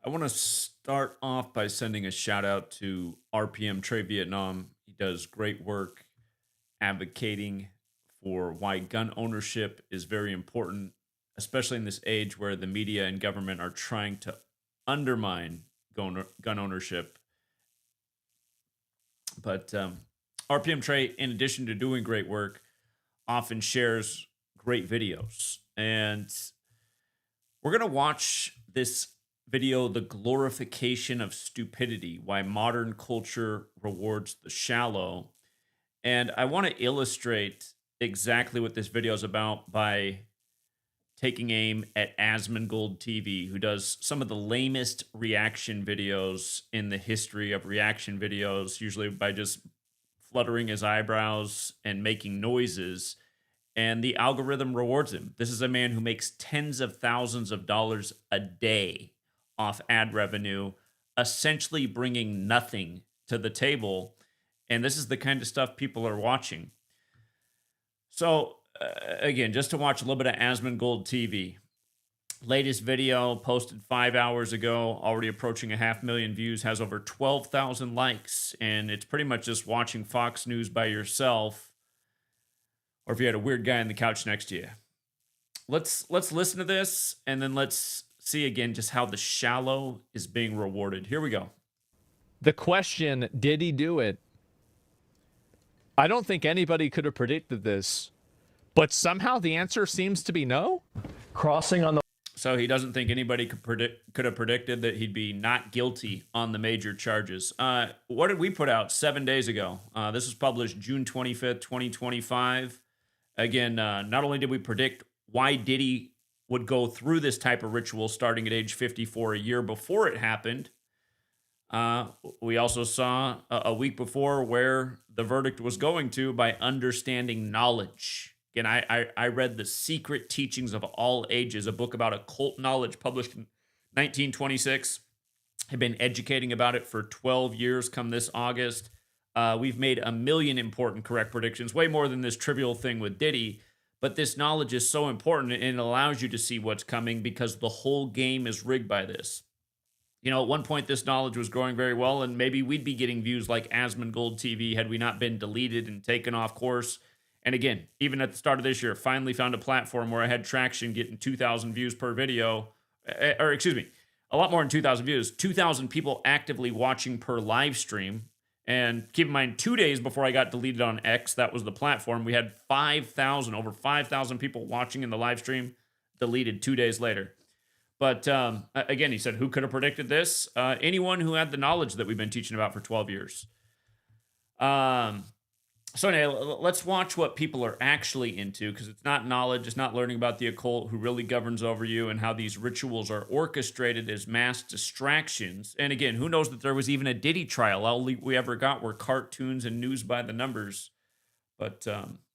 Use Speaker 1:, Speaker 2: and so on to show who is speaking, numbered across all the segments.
Speaker 1: I want to start off by sending a shout out to RPM Trey Vietnam. He does great work advocating for why gun ownership is very important, especially in this age where the media and government are trying to undermine gun ownership. But RPM Trey, in addition to doing great work, often shares great videos. And we're going to watch this video, The Glorification of Stupidity, Why Modern Culture Rewards the Shallow. And I want to illustrate exactly what this video is about by taking aim at Asmongold TV, who does some of the lamest reaction videos in the history of reaction videos, usually by just fluttering his eyebrows and making noises. And the algorithm rewards him. This is a man who makes tens of thousands of dollars a day off ad revenue, essentially bringing nothing to the table. And this is the kind of stuff people are watching. So, again, just to watch a little bit of Asmongold TV. Latest video posted 5 hours ago, already approaching 500,000 views, has over 12,000 likes. And it's pretty much just watching Fox News by yourself, or if you had a weird guy on the couch next to you. Let's listen to this, and then let's see again just how the shallow is being rewarded. Here we go.
Speaker 2: The question, did he do it? I don't think anybody could have predicted this, but somehow the answer seems to be no.
Speaker 3: Crossing on the...
Speaker 1: So he doesn't think anybody could have predicted that he'd be not guilty on the major charges. What did we put out 7 days ago? This was published June 25th, 2025. Again, not only did we predict why Diddy would go through this type of ritual starting at age 54 a year before it happened, we also saw a week before where the verdict was going to by understanding knowledge. Again, I read The Secret Teachings of All Ages, a book about occult knowledge published in 1926. I've been educating about it for 12 years come this August. We've made a million important correct predictions, way more than this trivial thing with Diddy. But this knowledge is so important, and it allows you to see what's coming because the whole game is rigged by this. You know, at one point, this knowledge was growing very well, and maybe we'd be getting views like Asmongold TV had we not been deleted and taken off course. And again, even at the start of this year, finally found a platform where I had traction getting 2,000 views per video, or excuse me, a lot more than 2,000 views, 2,000 people actively watching per live stream. And keep in mind, 2 days before I got deleted on X, that was the platform, we had over 5,000 people watching in the live stream, deleted 2 days later. But again, he said, who could have predicted this? Anyone who had the knowledge that we've been teaching about for 12 years. So anyway, let's watch what people are actually into, because it's not knowledge, it's not learning about the occult, who really governs over you, and how these rituals are orchestrated as mass distractions. And again, who knows that there was even a Diddy trial? All we ever got were cartoons and news by the numbers. But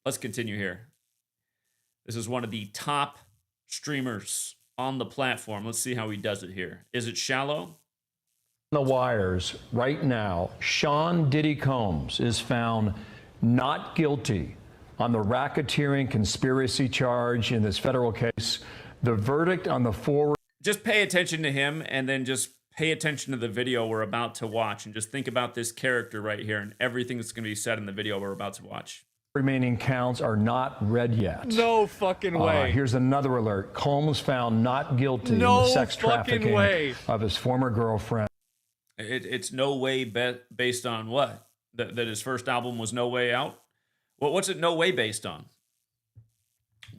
Speaker 1: let's continue here. This is one of the top streamers on the platform. Let's see how he does it here. Is it shallow?
Speaker 3: The wires right now, Sean Diddy Combs is found not guilty on the racketeering conspiracy charge in this federal case. The verdict on the forward...
Speaker 1: Just pay attention to him, and then just pay attention to the video we're about to watch, and just think about this character right here and everything that's going to be said in the video we're about to watch.
Speaker 3: Remaining counts are not read yet.
Speaker 2: No fucking way.
Speaker 3: Here's another alert. Combs found not guilty in
Speaker 2: No
Speaker 3: the sex
Speaker 2: fucking
Speaker 3: trafficking
Speaker 2: way.
Speaker 3: of his former girlfriend.
Speaker 1: It's no way based on what? That his first album was No Way Out? Well, what's it no way based on?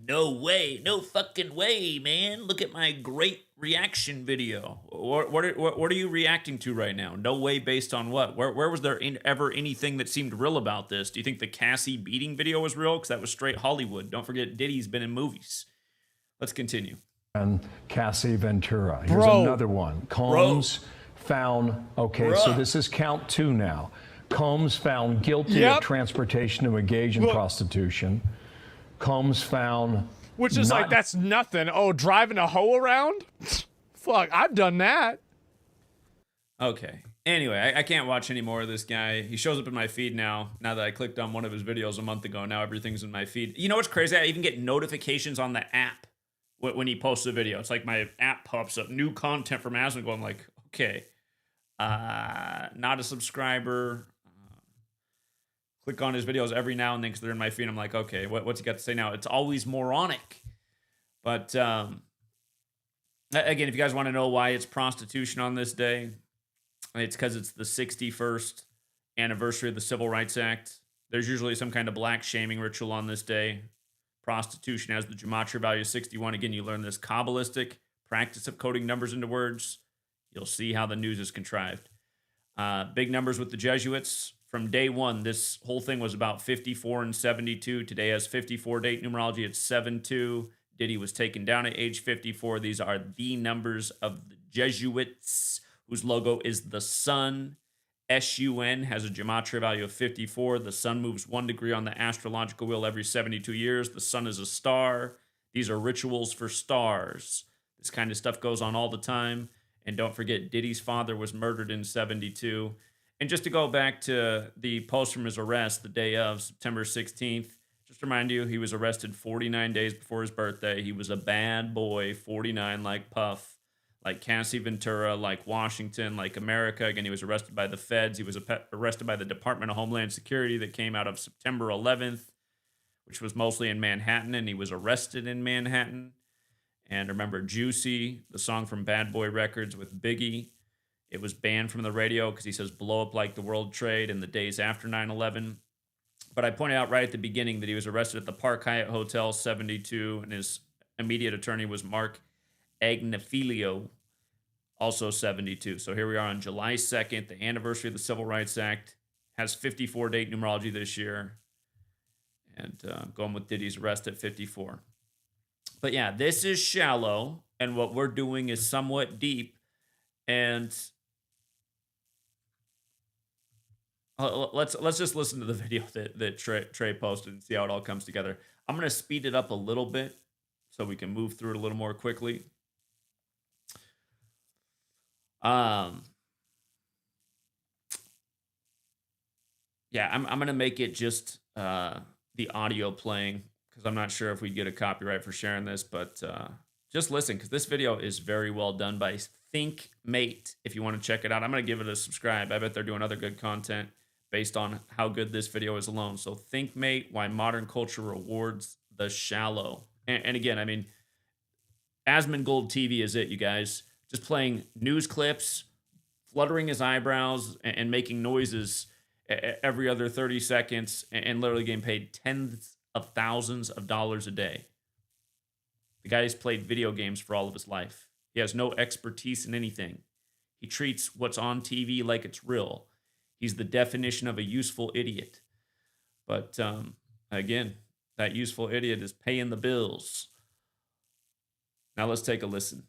Speaker 1: No way. No fucking way, man. Look at my great reaction video. What are you reacting to right now? No way based on what? Where was there ever anything that seemed real about this? Do you think the Cassie beating video was real? Because that was straight Hollywood. Don't forget, Diddy's been in movies. Let's continue.
Speaker 3: And Cassie Ventura. Here's another one. Combs found... Okay, so this is count 2 now. Combs found guilty of transportation to engage in prostitution. Combs found...
Speaker 2: Which is like, that's nothing. Oh, driving a hoe around? Fuck, I've done that.
Speaker 1: Okay. Anyway, I can't watch any more of this guy. He shows up in my feed now that I clicked on one of his videos a month ago. Now everything's in my feed. You know what's crazy? I even get notifications on the app when he posts a video. It's like my app pops up, new content from Asmongold. I'm like, Okay. Not a subscriber. Click on his videos every now and then because they're in my feed. I'm like, okay, what's he got to say now? It's always moronic. But again, if you guys want to know why it's prostitution on this day, it's because it's the 61st anniversary of the Civil Rights Act. There's usually some kind of black shaming ritual on this day. Prostitution has the gematria value of 61. Again, you learn this Kabbalistic practice of coding numbers into words. You'll see how the news is contrived. Big numbers with the Jesuits. From day one, this whole thing was about 54 and 72. Today has 54 date numerology. It's 7-2. Diddy was taken down at age 54. These are the numbers of the Jesuits, whose logo is the sun. SUN has a gematria value of 54. The sun moves 1 degree on the astrological wheel every 72 years. The sun is a star. These are rituals for stars. This kind of stuff goes on all the time. And don't forget, Diddy's father was murdered in 72. And just to go back to the post from his arrest the day of September 16th, just to remind you, he was arrested 49 days before his birthday. He was a bad boy, 49, like Puff, like Cassie Ventura, like Washington, like America. Again, he was arrested by the feds. He was arrested by the Department of Homeland Security that came out of September 11th, which was mostly in Manhattan, and he was arrested in Manhattan. And remember Juicy, the song from Bad Boy Records with Biggie. It was banned from the radio because he says blow up like the World Trade in the days after 9/11. But I pointed out right at the beginning that he was arrested at the Park Hyatt Hotel 72, and his immediate attorney was Mark Agnifilio, also 72. So here we are on July 2nd, the anniversary of the Civil Rights Act. Has 54 date numerology this year. And going with Diddy's arrest at 54. But yeah, this is shallow, and what we're doing is somewhat deep. And let's just listen to the video that Trey posted and see how it all comes together. I'm going to speed it up a little bit so we can move through it a little more quickly. Yeah, I'm going to make it just the audio playing because I'm not sure if we get a copyright for sharing this, but just listen because this video is very well done by ThinkMate. If you want to check it out, I'm going to give it a subscribe. I bet they're doing other good content based on how good this video is alone. So ThinkMate, why modern culture rewards the shallow. And again, I mean, Asmongold TV is it, you guys. Just playing news clips, fluttering his eyebrows, and making noises every other 30 seconds, and literally getting paid tens of thousands of dollars a day. The guy's played video games for all of his life. He has no expertise in anything. He treats what's on TV like it's real. He's the definition of a useful idiot. But again, that useful idiot is paying the bills. Now let's take a listen.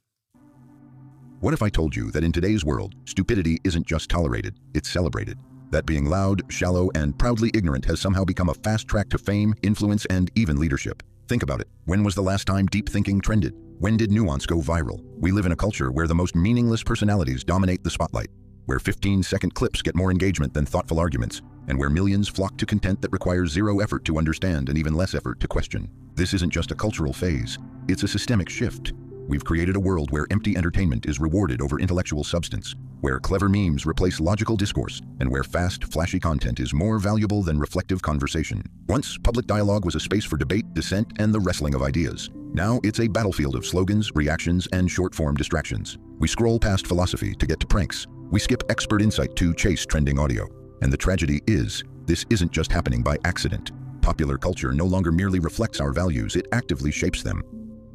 Speaker 4: What if I told you that in today's world, stupidity isn't just tolerated, it's celebrated? That being loud, shallow, and proudly ignorant has somehow become a fast track to fame, influence, and even leadership. Think about it. When was the last time deep thinking trended? When did nuance go viral? We live in a culture where the most meaningless personalities dominate the spotlight, where 15-second clips get more engagement than thoughtful arguments, and where millions flock to content that requires zero effort to understand and even less effort to question. This isn't just a cultural phase, it's a systemic shift. We've created a world where empty entertainment is rewarded over intellectual substance, where clever memes replace logical discourse, and where fast, flashy content is more valuable than reflective conversation. Once, public dialogue was a space for debate, dissent, and the wrestling of ideas. Now it's a battlefield of slogans, reactions, and short-form distractions. We scroll past philosophy to get to pranks. We skip expert insight to chase trending audio. And the tragedy is, this isn't just happening by accident. Popular culture no longer merely reflects our values, it actively shapes them.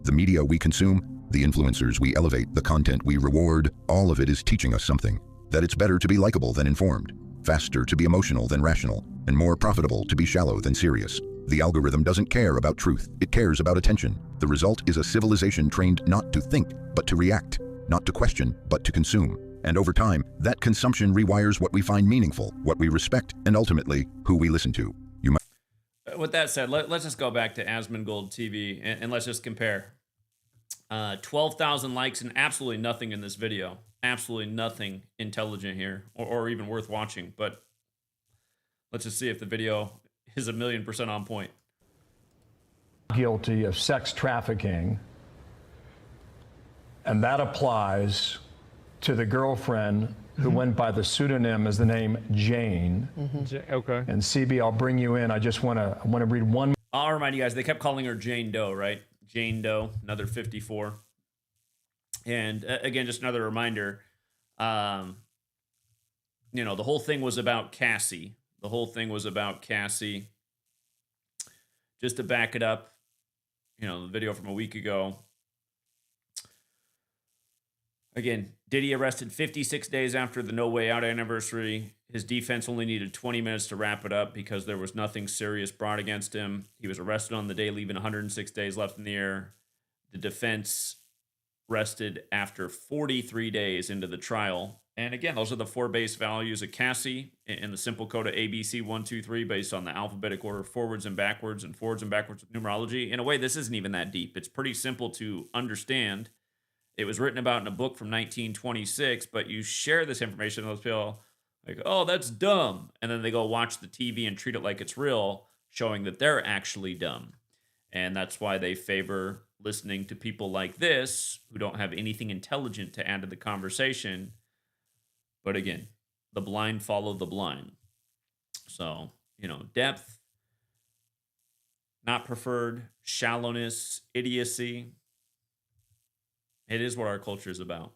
Speaker 4: The media we consume, the influencers we elevate, the content we reward, all of it is teaching us something. That it's better to be likable than informed, faster to be emotional than rational, and more profitable to be shallow than serious. The algorithm doesn't care about truth, it cares about attention. The result is a civilization trained not to think, but to react, not to question, but to consume. And over time, that consumption rewires what we find meaningful, what we respect, and ultimately, who we listen to.
Speaker 1: With that said, let's just go back to Asmongold TV and let's just compare. 12,000 likes and absolutely nothing in this video. Absolutely nothing intelligent here or even worth watching. But let's just see if the video is 1,000,000% on point.
Speaker 3: Guilty of sex trafficking, and that applies to the girlfriend who went by the pseudonym as the name Jane.
Speaker 2: Okay.
Speaker 3: And CB, I'll bring you in. I want to read one.
Speaker 1: I'll remind you guys, they kept calling her Jane Doe, right? Jane Doe, another 54. And again, just another reminder, the whole thing was about Cassie. The whole thing was about Cassie. Just to back it up, the video from a week ago. Again, Diddy arrested 56 days after the No Way Out anniversary. His defense only needed 20 minutes to wrap it up because there was nothing serious brought against him. He was arrested on the day, leaving 106 days left in the air. The defense rested after 43 days into the trial. And again, those are the 4 base values of Cassie in the simple code of ABC 123 based on the alphabetic order forwards and backwards with numerology. In a way, this isn't even that deep. It's pretty simple to understand. It was written about in a book from 1926, but you share this information and those people like, oh, that's dumb. And then they go watch the TV and treat it like it's real, showing that they're actually dumb. And that's why they favor listening to people like this who don't have anything intelligent to add to the conversation. But again, the blind follow the blind. So, depth, not preferred, shallowness, idiocy. It is what our culture is about.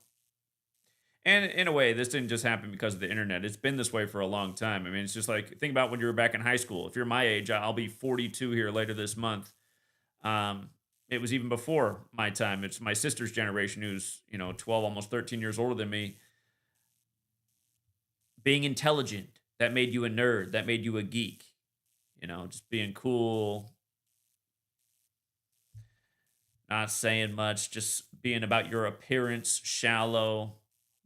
Speaker 1: And in a way, this didn't just happen because of the internet. It's been this way for a long time. I mean, it's just like, think about when you were back in high school. If you're my age, I'll be 42 here later this month. It was even before my time. It's my sister's generation who's, 12, almost 13 years older than me. Being intelligent, that made you a nerd. That made you a geek. Just being cool. Not saying much, just being about your appearance, shallow,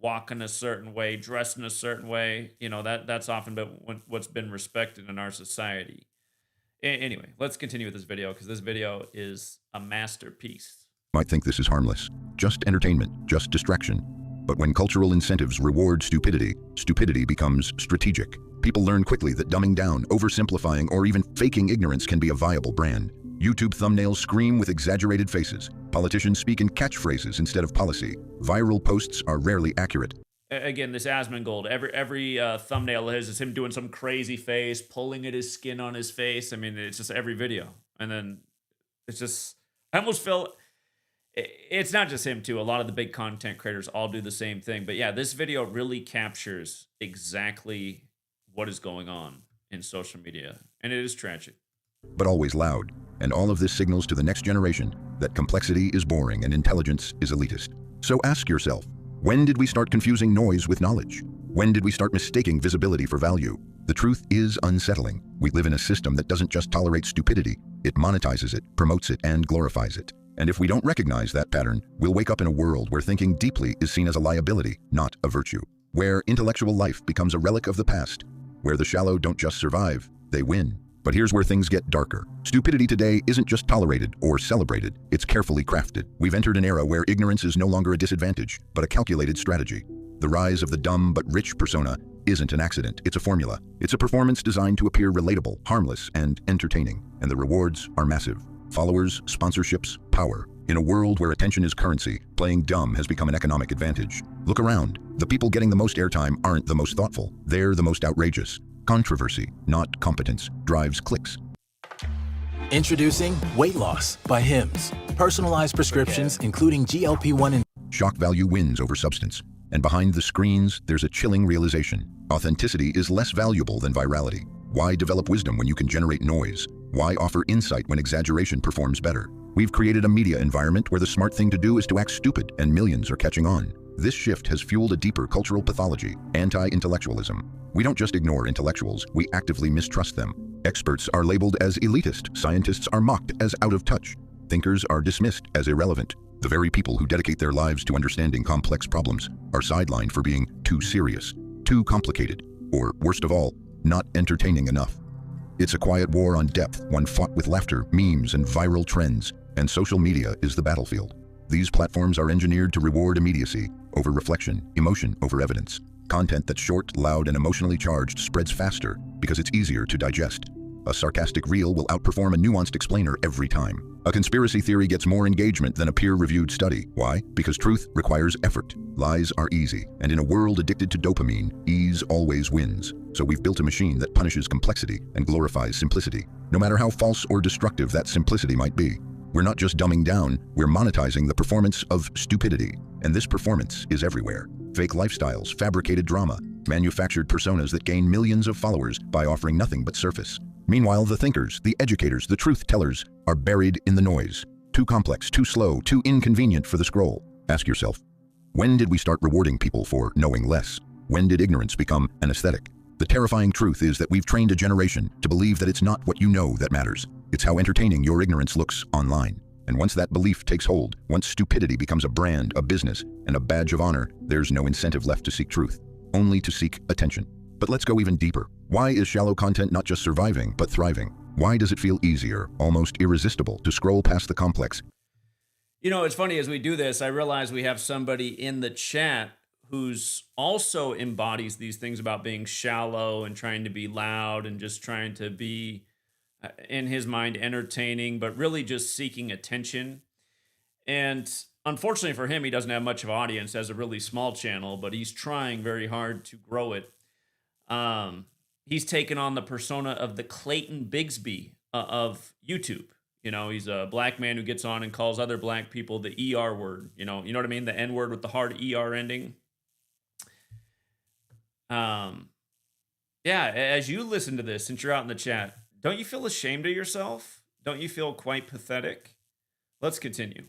Speaker 1: walking a certain way, dressing a certain way. That's often been what's been respected in our society. Anyway, let's continue with this video because this video is a masterpiece.
Speaker 4: Might think this is harmless, just entertainment, just distraction. But when cultural incentives reward stupidity, stupidity becomes strategic. People learn quickly that dumbing down, oversimplifying, or even faking ignorance can be a viable brand. YouTube thumbnails scream with exaggerated faces. Politicians speak in catchphrases instead of policy. Viral posts are rarely accurate.
Speaker 1: Again, this Asmongold, every thumbnail is him doing some crazy face, pulling at his skin on his face. I mean, it's just every video. And then it's just, I almost feel, it's not just him too. A lot of the big content creators all do the same thing. But yeah, this video really captures exactly what is going on in social media. And it is tragic.
Speaker 4: But always loud. And all of this signals to the next generation that complexity is boring and intelligence is elitist. So ask yourself, when did we start confusing noise with knowledge? When did we start mistaking visibility for value? The truth is unsettling. We live in a system that doesn't just tolerate stupidity, it monetizes it, promotes it, and glorifies it. And if we don't recognize that pattern, we'll wake up in a world where thinking deeply is seen as a liability, not a virtue. Where intellectual life becomes a relic of the past. Where the shallow don't just survive, they win. But here's where things get darker. Stupidity today isn't just tolerated or celebrated, it's carefully crafted. We've entered an era where ignorance is no longer a disadvantage, but a calculated strategy. The rise of the dumb but rich persona isn't an accident, it's a formula. It's a performance designed to appear relatable, harmless, and entertaining. And the rewards are massive. Followers, sponsorships, power. In a world where attention is currency, playing dumb has become an economic advantage. Look around. The people getting the most airtime aren't the most thoughtful. They're the most outrageous. Controversy, not competence, drives clicks.
Speaker 5: Introducing Weight Loss by Hims. Personalized prescriptions, including GLP-1 and
Speaker 4: Shock value wins over substance. And behind the screens, there's a chilling realization. Authenticity is less valuable than virality. Why develop wisdom when you can generate noise? Why offer insight when exaggeration performs better? We've created a media environment where the smart thing to do is to act stupid, and millions are catching on. This shift has fueled a deeper cultural pathology, anti-intellectualism. We don't just ignore intellectuals, we actively mistrust them. Experts are labeled as elitist, scientists are mocked as out of touch, thinkers are dismissed as irrelevant. The very people who dedicate their lives to understanding complex problems are sidelined for being too serious, too complicated, or worst of all, not entertaining enough. It's a quiet war on depth, one fought with laughter, memes, and viral trends, and social media is the battlefield. These platforms are engineered to reward immediacy over reflection, emotion over evidence. Content that's short, loud, and emotionally charged spreads faster because it's easier to digest. A sarcastic reel will outperform a nuanced explainer every time. A conspiracy theory gets more engagement than a peer-reviewed study. Why? Because truth requires effort. Lies are easy, and in a world addicted to dopamine, ease always wins. So we've built a machine that punishes complexity and glorifies simplicity, no matter how false or destructive that simplicity might be. We're not just dumbing down, we're monetizing the performance of stupidity. And this performance is everywhere. Fake lifestyles, fabricated drama, manufactured personas that gain millions of followers by offering nothing but surface. Meanwhile, the thinkers, the educators, the truth tellers are buried in the noise. Too complex, too slow, too inconvenient for the scroll. Ask yourself, when did we start rewarding people for knowing less? When did ignorance become an aesthetic? The terrifying truth is that we've trained a generation to believe that it's not what you know that matters. It's how entertaining your ignorance looks online. And once that belief takes hold, once stupidity becomes a brand, a business, and a badge of honor, there's no incentive left to seek truth, only to seek attention. But let's go even deeper. Why is shallow content not just surviving, but thriving? Why does it feel easier, almost irresistible, to scroll past the complex?
Speaker 1: You know, it's funny, as we do this, I realize we have somebody in the chat who's also embodies these things about being shallow and trying to be loud and just trying to be, in his mind, entertaining, but really just seeking attention. And unfortunately for him, he doesn't have much of an audience, has a really small channel, but he's trying very hard to grow it. He's taken on the persona of the Clayton Bigsby of YouTube. You know, he's a black man who gets on and calls other black people the ER word. You know what I mean? The N word with the hard ER ending. Yeah, as you listen to this, since you're out in the chat, don't you feel ashamed of yourself? Don't you feel quite pathetic? Let's continue.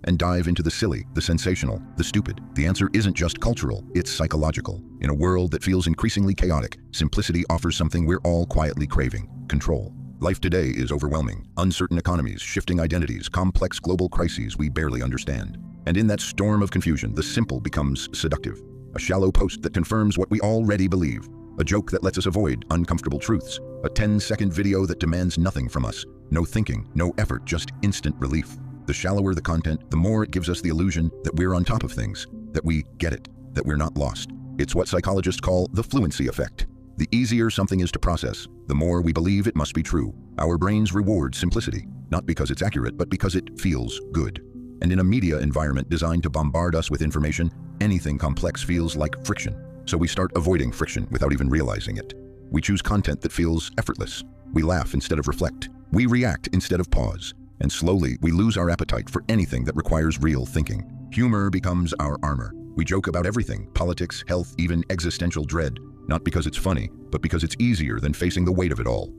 Speaker 4: And dive into the silly, the sensational, the stupid. The answer isn't just cultural, it's psychological. In a world that feels increasingly chaotic, simplicity offers something we're all quietly craving: control. Life today is overwhelming. Uncertain economies, shifting identities, complex global crises we barely understand. And in that storm of confusion, the simple becomes seductive. A shallow post that confirms what we already believe. A joke that lets us avoid uncomfortable truths. A 10-second video that demands nothing from us. No thinking, no effort, just instant relief. The shallower the content, the more it gives us the illusion that we're on top of things, that we get it, that we're not lost. It's what psychologists call the fluency effect. The easier something is to process, the more we believe it must be true. Our brains reward simplicity, not because it's accurate, but because it feels good. And in a media environment designed to bombard us with information, anything complex feels like friction. So we start avoiding friction without even realizing it. We choose content that feels effortless. We laugh instead of reflect. We react instead of pause. And slowly, we lose our appetite for anything that requires real thinking. Humor becomes our armor. We joke about everything: politics, health, even existential dread. Not because it's funny, but because it's easier than facing the weight of it all.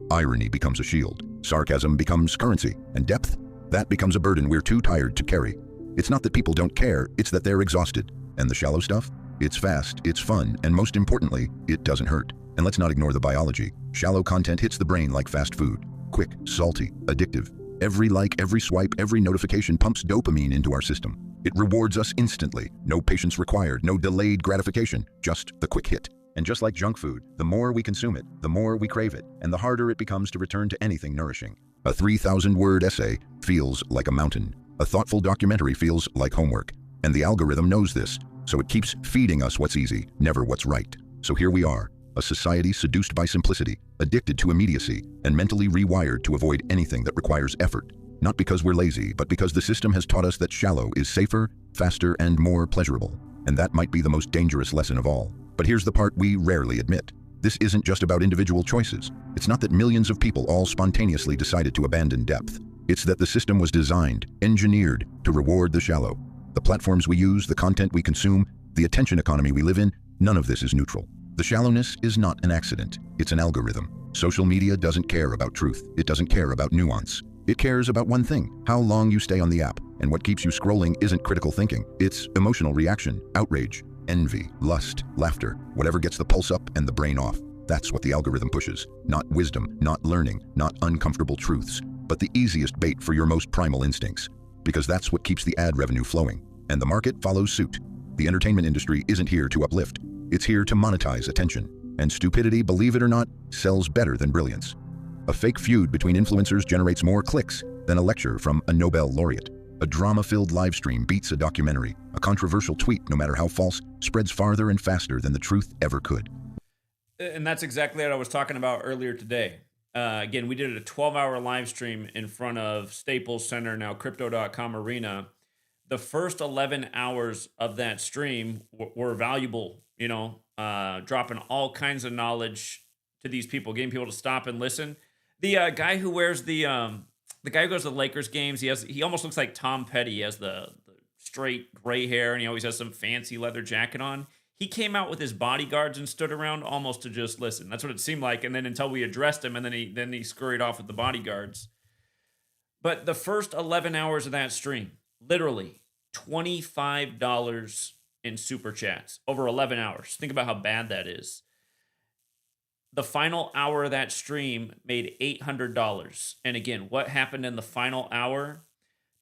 Speaker 4: Irony becomes a shield. Sarcasm becomes currency. And depth? That becomes a burden we're too tired to carry. It's not that people don't care, it's that they're exhausted. And the shallow stuff? It's fast, it's fun, and most importantly, it doesn't hurt. And let's not ignore the biology. Shallow content hits the brain like fast food. Quick, salty, addictive. Every like, every swipe, every notification pumps dopamine into our system. It rewards us instantly. No patience required, no delayed gratification, just the quick hit. And just like junk food, the more we consume it, the more we crave it, and the harder it becomes to return to anything nourishing. A 3,000-word essay feels like a mountain. A thoughtful documentary feels like homework. And the algorithm knows this, so it keeps feeding us what's easy, never what's right. So here we are, a society seduced by simplicity, addicted to immediacy, and mentally rewired to avoid anything that requires effort. Not because we're lazy, but because the system has taught us that shallow is safer, faster, and more pleasurable. And that might be the most dangerous lesson of all. But here's the part we rarely admit. This isn't just about individual choices. It's not that millions of people all spontaneously decided to abandon depth. It's that the system was designed, engineered, to reward the shallow. The platforms we use, the content we consume, the attention economy we live in, none of this is neutral. The shallowness is not an accident. It's an algorithm. Social media doesn't care about truth. It doesn't care about nuance. It cares about one thing: how long you stay on the app. And what keeps you scrolling isn't critical thinking. It's emotional reaction, outrage, envy, lust, laughter, whatever gets the pulse up and the brain off. That's what the algorithm pushes. Not wisdom, not learning, not uncomfortable truths, but the easiest bait for your most primal instincts. Because that's what keeps the ad revenue flowing. And the market follows suit. The entertainment industry isn't here to uplift. It's here to monetize attention. And stupidity, believe it or not, sells better than brilliance. A fake feud between influencers generates more clicks than a lecture from a Nobel laureate. A drama-filled live stream beats a documentary. A controversial tweet, no matter how false, spreads farther and faster than the truth ever could.
Speaker 1: And that's exactly what I was talking about earlier today. again, we did a 12-hour live stream in front of Staples Center, now Crypto.com Arena. The first 11 hours of that stream were valuable, dropping all kinds of knowledge to these people, getting people to stop and listen. The guy who wears the guy who goes to the Lakers games, he almost looks like Tom Petty. He has the straight gray hair, and he always has some fancy leather jacket on. He came out with his bodyguards and stood around almost to just listen. That's what it seemed like. And then until we addressed him, and then he scurried off with the bodyguards. But the first 11 hours of that stream, literally $25 in super chats over 11 hours. Think about how bad that is. The final hour of that stream made $800. And again, what happened in the final hour?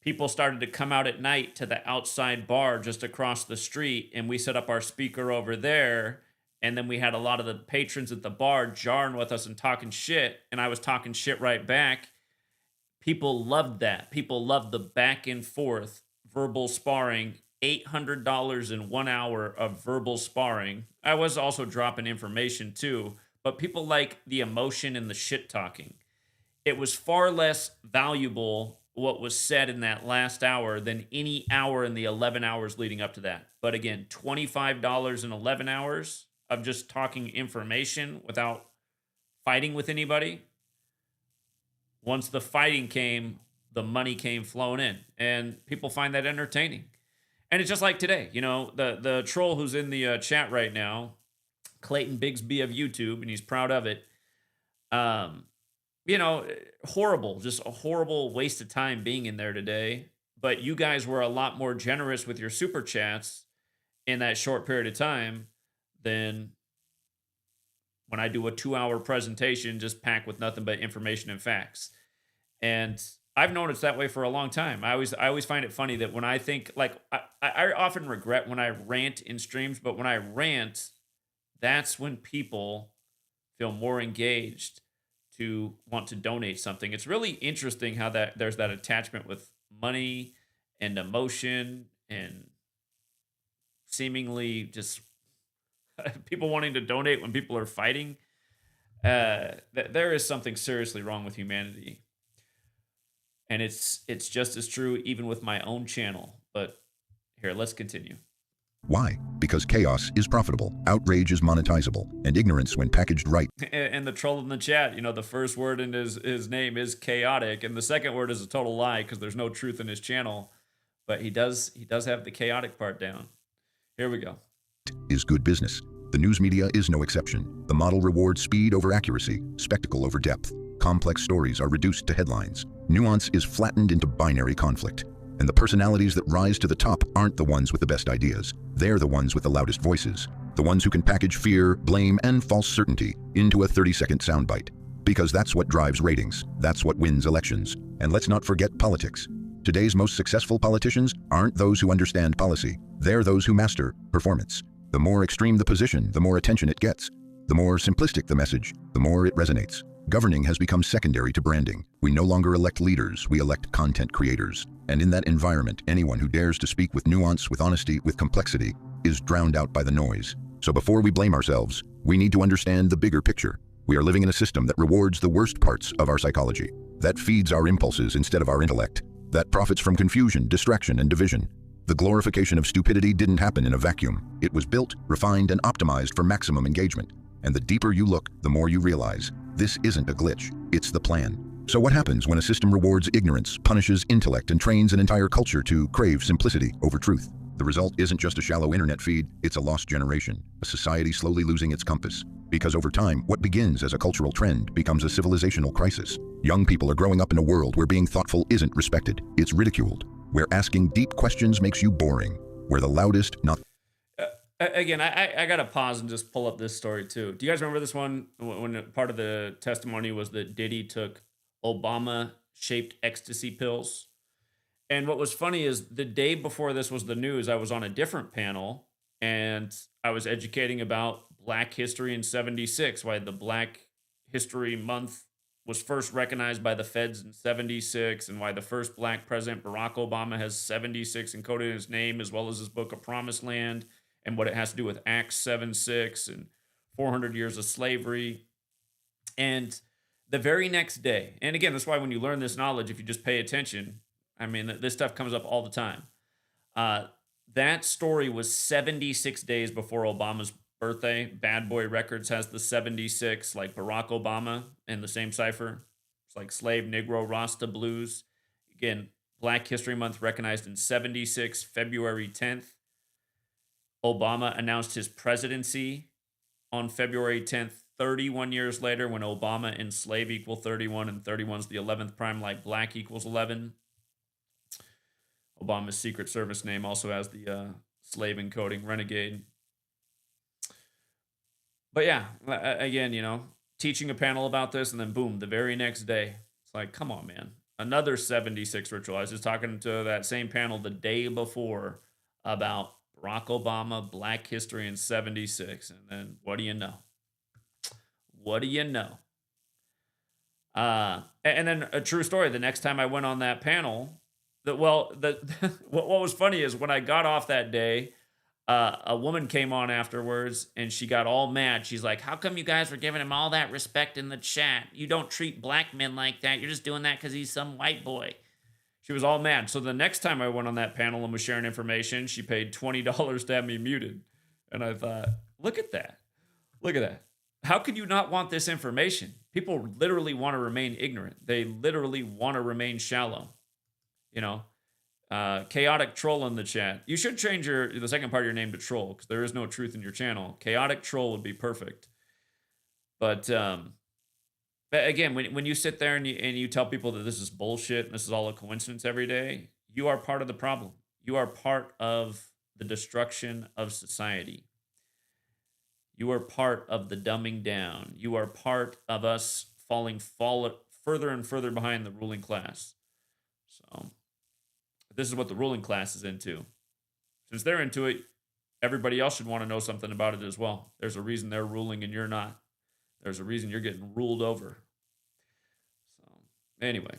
Speaker 1: People started to come out at night to the outside bar just across the street, and we set up our speaker over there. And then we had a lot of the patrons at the bar jarring with us and talking shit, and I was talking shit right back. People loved that. People loved the back and forth verbal sparring. $800 in 1 hour of verbal sparring. I was also dropping information too, but people like the emotion and the shit talking. It was far less valuable what was said in that last hour than any hour in the 11 hours leading up to that. But again, $25 in 11 hours of just talking information without fighting with anybody. Once the fighting came, the money came flowing in, and people find that entertaining. And it's just like today, the troll who's in the chat right now, Clayton Bigsby of YouTube, and he's proud of it. Horrible, just a horrible waste of time being in there today. But you guys were a lot more generous with your super chats in that short period of time than when I do a 2-hour presentation just packed with nothing but information and facts. And I've known it's that way for a long time. I always find it funny that when I think, like, I often regret when I rant in streams, but when I rant, that's when people feel more engaged to want to donate something. It's really interesting how that there's that attachment with money and emotion and seemingly just people wanting to donate when people are fighting. There is something seriously wrong with humanity. And it's just as true even with my own channel. But here, let's continue.
Speaker 4: Why? Because chaos is profitable, outrage is monetizable, and ignorance, when packaged right.
Speaker 1: And the troll in the chat, the first word in his name is chaotic, and the second word is a total lie because there's no truth in his channel. But he does have the chaotic part down. Here we go.
Speaker 4: Is good business. The news media is no exception. The model rewards speed over accuracy, spectacle over depth. Complex stories are reduced to headlines. Nuance is flattened into binary conflict. And the personalities that rise to the top aren't the ones with the best ideas. They're the ones with the loudest voices. The ones who can package fear, blame, and false certainty into a 30-second soundbite. Because that's what drives ratings. That's what wins elections. And let's not forget politics. Today's most successful politicians aren't those who understand policy. They're those who master performance. The more extreme the position, the more attention it gets. The more simplistic the message, the more it resonates. Governing has become secondary to branding. We no longer elect leaders, we elect content creators. And in that environment, anyone who dares to speak with nuance, with honesty, with complexity, is drowned out by the noise. So before we blame ourselves, we need to understand the bigger picture. We are living in a system that rewards the worst parts of our psychology, that feeds our impulses instead of our intellect, that profits from confusion, distraction, and division. The glorification of stupidity didn't happen in a vacuum. It was built, refined, and optimized for maximum engagement. And the deeper you look, the more you realize, this isn't a glitch, it's the plan. So what happens when a system rewards ignorance, punishes intellect, and trains an entire culture to crave simplicity over truth? The result isn't just a shallow internet feed, it's a lost generation, a society slowly losing its compass. Because over time, what begins as a cultural trend becomes a civilizational crisis. Young people are growing up in a world where being thoughtful isn't respected, it's ridiculed. Where asking deep questions makes you boring. Where the loudest, not...
Speaker 1: Again, I got to pause and just pull up this story too. Do you guys remember this one when part of the testimony was that Diddy took Obama-shaped ecstasy pills? And what was funny is the day before this was the news, I was on a different panel and I was educating about Black history in 76, why the Black History Month was first recognized by the feds in 76, and why the first Black president, Barack Obama, has 76 encoded in his name, as well as his book, A Promised Land, and what it has to do with Acts 7:6 and 400 years of slavery. And The very next day, and again, that's why when you learn this knowledge, if you just pay attention, I mean, this stuff comes up all the time. That story was 76 days before Obama's birthday. Bad Boy Records has the 76, like Barack Obama in the same cipher. It's like Slave, Negro, Rasta Blues. Again, Black History Month recognized in 76, February 10th. Obama announced his presidency on February 10th, 31 years later, when Obama and slave equal 31, and 31 is the 11th prime, like black equals 11. Obama's Secret Service name also has the slave encoding, renegade. But yeah, again, you know, teaching a panel about this, and then boom, the very next day, it's like, come on, man. Another 76 ritual. I was just talking to that same panel the day before about Barack Obama, Black History in 76. And then what do you know? What do you know? And then a true story. The next time I went on that panel, what was funny is when I got off that day, a woman came on afterwards and she got all mad. She's like, how come you guys were giving him all that respect in the chat? You don't treat black men like that. You're just doing that because he's some white boy. She was all mad. So the next time I went on that panel and was sharing information, she paid $20 to have me muted. And I thought, look at that. Look at that. How could you not want this information? People literally want to remain ignorant. They literally want to remain shallow. You know, chaotic troll in the chat. You should change the second part of your name to troll, because there is no truth in your channel. Chaotic troll would be perfect. But again, when you sit there and you tell people that this is bullshit and this is all a coincidence every day, you are part of the problem. You are part of the destruction of society. You are part of the dumbing down. You are part of us falling further and further behind the ruling class. So this is what the ruling class is into. Since they're into it, everybody else should want to know something about it as well. There's a reason they're ruling and you're not. There's a reason you're getting ruled over. So anyway,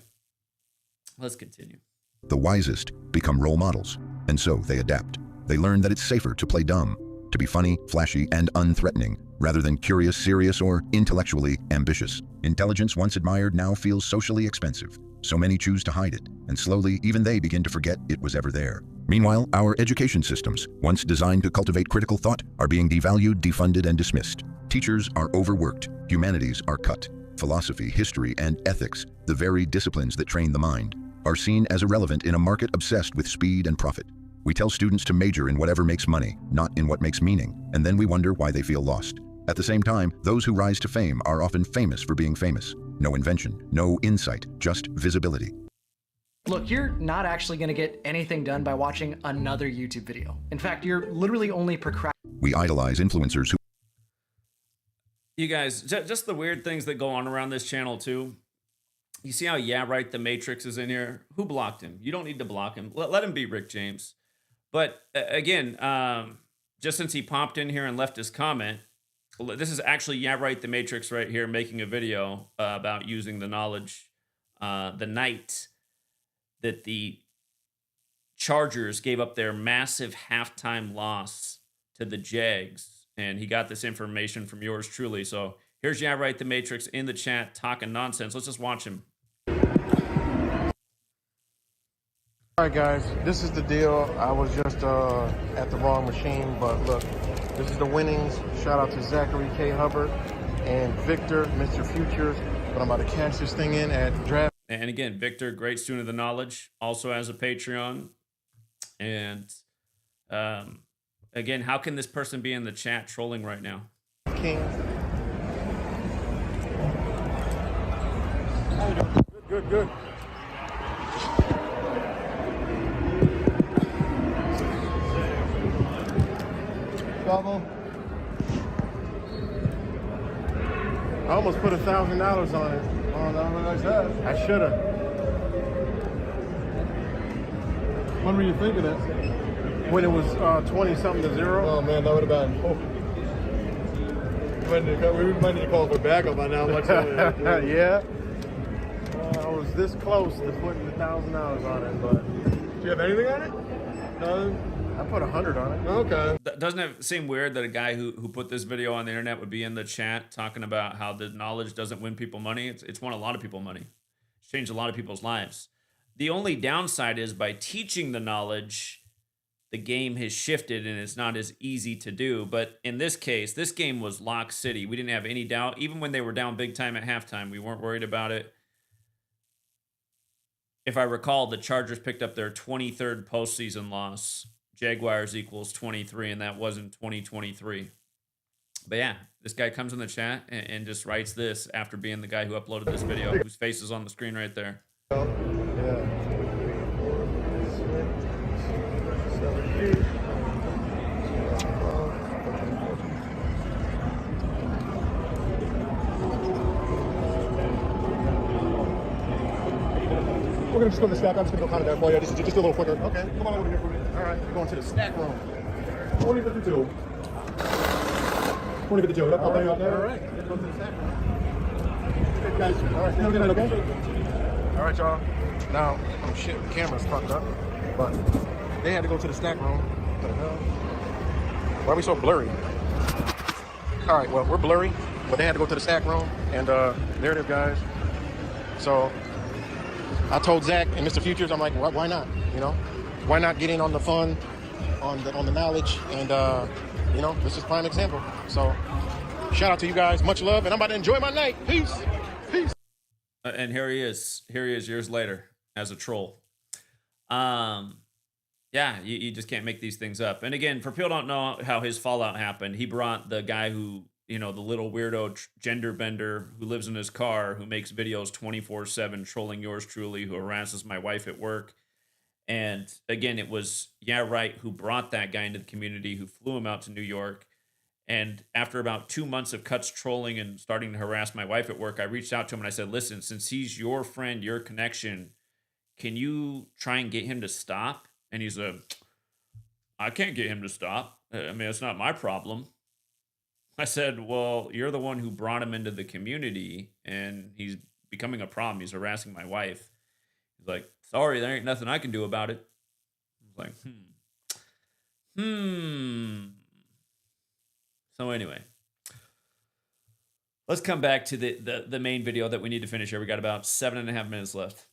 Speaker 1: let's continue.
Speaker 4: The wisest become role models, and so they adapt. They learn that it's safer to play dumb, to be funny, flashy, and unthreatening, rather than curious, serious, or intellectually ambitious. Intelligence once admired now feels socially expensive. So many choose to hide it, and slowly even they begin to forget it was ever there. Meanwhile, our education systems, once designed to cultivate critical thought, are being devalued, defunded, and dismissed. Teachers are overworked, humanities are cut. Philosophy, history, and ethics, the very disciplines that train the mind, are seen as irrelevant in a market obsessed with speed and profit. We tell students to major in whatever makes money, not in what makes meaning, and then we wonder why they feel lost. At the same time, those who rise to fame are often famous for being famous. No invention, no insight, just visibility.
Speaker 6: Look, you're not actually going to get anything done by watching another YouTube video. In fact, you're literally only procrastinating.
Speaker 4: We idolize influencers who...
Speaker 1: You guys, just the weird things that go on around this channel too. You see how, yeah, right, the Matrix is in here? Who blocked him? You don't need to block him. Let him be Rick James. But again, just since he popped in here and left his comment, this is actually, yeah, right, the Matrix right here making a video about using the knowledge the night that the Chargers gave up their massive halftime loss to the Jags. And he got this information from yours truly. So here's Yeah Right the Matrix in the chat talking nonsense. Let's just watch him.
Speaker 7: All right, guys, this is the deal. I was just at the wrong machine, but look, this is the winnings. Shout out to Zachary K. Hubbard and Victor, Mr. Futures. But I'm about to cash this thing in at draft.
Speaker 1: And again, Victor, great student of the knowledge, also has a Patreon. And again, how can this person be in the chat trolling right now?
Speaker 7: King. Good. Bubble. I almost put $1,000 on it. Oh, not realize that. I should have.
Speaker 8: When were you thinking that?
Speaker 7: When it was 20-something to 0.
Speaker 8: Oh man, that would have been. Oh. We might need to call for backup on how much.
Speaker 7: Yeah. I was this close to putting $1,000 on it, but.
Speaker 8: Do you have anything on it? No.
Speaker 7: I put 100 on it.
Speaker 8: Okay.
Speaker 1: Doesn't it seem weird that a guy who put this video on the internet would be in the chat talking about how the knowledge doesn't win people money? It's won a lot of people money. It's changed a lot of people's lives. The only downside is by teaching the knowledge, the game has shifted and it's not as easy to do. But in this case, this game was lock city. We didn't have any doubt. Even when they were down big time at halftime, we weren't worried about it. If I recall, the Chargers picked up their 23rd postseason loss. Jaguars equals 23, and that was in 2023. But yeah, this guy comes in the chat and just writes this after being the guy who uploaded this video, whose face is on the screen right there.
Speaker 8: We're gonna just go to the stack. I'm just gonna go kind of that for you. Just a little quicker. Okay, come on over here for me. All right, we're going to the stack room. 2052. 2052. I'll lay you out there. All right, let's go to the stack room. Okay, guys. All right, have a good night, okay?
Speaker 7: All right, y'all. Now, oh shit, the camera's fucked up. But they had to go to the stack room. What the hell? Why are we so blurry? All right, well, we're blurry, but they had to go to the stack room. And there it is, guys. So I told Zach and Mr. Futures, I'm like, why not? You know, why not get in on the fun, on the knowledge, and you know, this is prime example. So shout out to you guys, much love, and I'm about to enjoy my night. Peace, peace.
Speaker 1: And here he is years later as a troll. Yeah, you just can't make these things up. And again, for people who don't know how his fallout happened, he brought the guy who, you know, the little weirdo gender bender who lives in his car, who makes videos 24/7, trolling yours truly, who harasses my wife at work. And again, it was Yeah Right who brought that guy into the community, who flew him out to New York. And after about 2 months of Cuts trolling and starting to harass my wife at work, I reached out to him and I said, listen, since he's your friend, your connection, can you try and get him to stop? And he's I can't get him to stop. I mean, it's not my problem. I said, well, you're the one who brought him into the community and he's becoming a problem. He's harassing my wife. He's like, sorry, there ain't nothing I can do about it. I was like, So anyway, let's come back to the main video that we need to finish here. We got about 7.5 minutes left.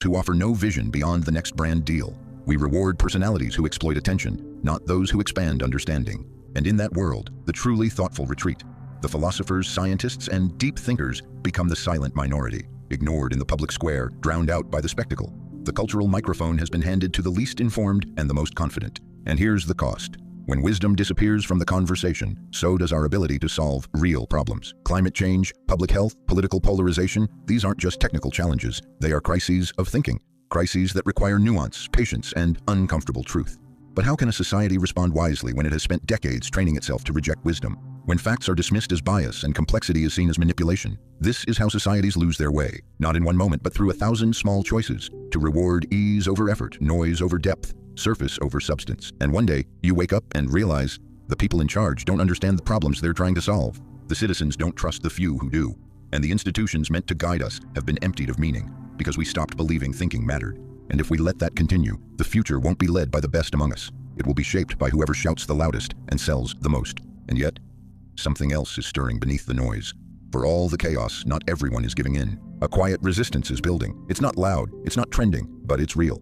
Speaker 4: To offer no vision beyond the next brand deal. We reward personalities who exploit attention, not those who expand understanding. And in that world, the truly thoughtful retreat. The philosophers, scientists, and deep thinkers become the silent minority, ignored in the public square, drowned out by the spectacle. The cultural microphone has been handed to the least informed and the most confident. And here's the cost. When wisdom disappears from the conversation, so does our ability to solve real problems. Climate change, public health, political polarization, these aren't just technical challenges. They are crises of thinking. Crises that require nuance, patience, and uncomfortable truth. But how can a society respond wisely when it has spent decades training itself to reject wisdom? When facts are dismissed as bias and complexity is seen as manipulation? This is how societies lose their way, not in one moment, but through 1,000 small choices, to reward ease over effort, noise over depth, surface over substance. And one day, you wake up and realize the people in charge don't understand the problems they're trying to solve. The citizens don't trust the few who do. And the institutions meant to guide us have been emptied of meaning, because we stopped believing thinking mattered. And if we let that continue, the future won't be led by the best among us. It will be shaped by whoever shouts the loudest and sells the most. And yet, something else is stirring beneath the noise. For all the chaos, not everyone is giving in. A quiet resistance is building. It's not loud, it's not trending, but it's real.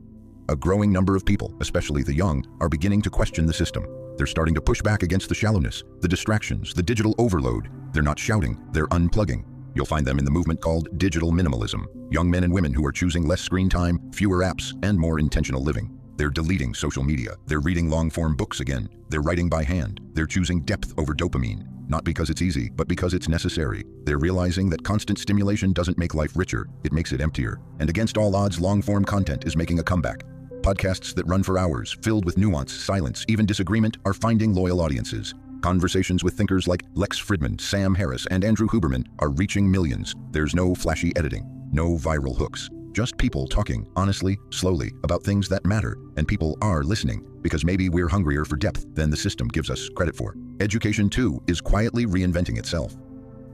Speaker 4: A growing number of people, especially the young, are beginning to question the system. They're starting to push back against the shallowness, the distractions, the digital overload. They're not shouting, they're unplugging. You'll find them in the movement called digital minimalism. Young men and women who are choosing less screen time, fewer apps, and more intentional living. They're deleting social media. They're reading long-form books again. They're writing by hand. They're choosing depth over dopamine. Not because it's easy, but because it's necessary. They're realizing that constant stimulation doesn't make life richer, it makes it emptier. And against all odds, long-form content is making a comeback. Podcasts that run for hours, filled with nuance, silence, even disagreement, are finding loyal audiences. Conversations with thinkers like Lex Fridman, Sam Harris, and Andrew Huberman are reaching millions. There's no flashy editing, no viral hooks. Just people talking honestly, slowly, about things that matter. And people are listening, because maybe we're hungrier for depth than the system gives us credit for. Education, too, is quietly reinventing itself.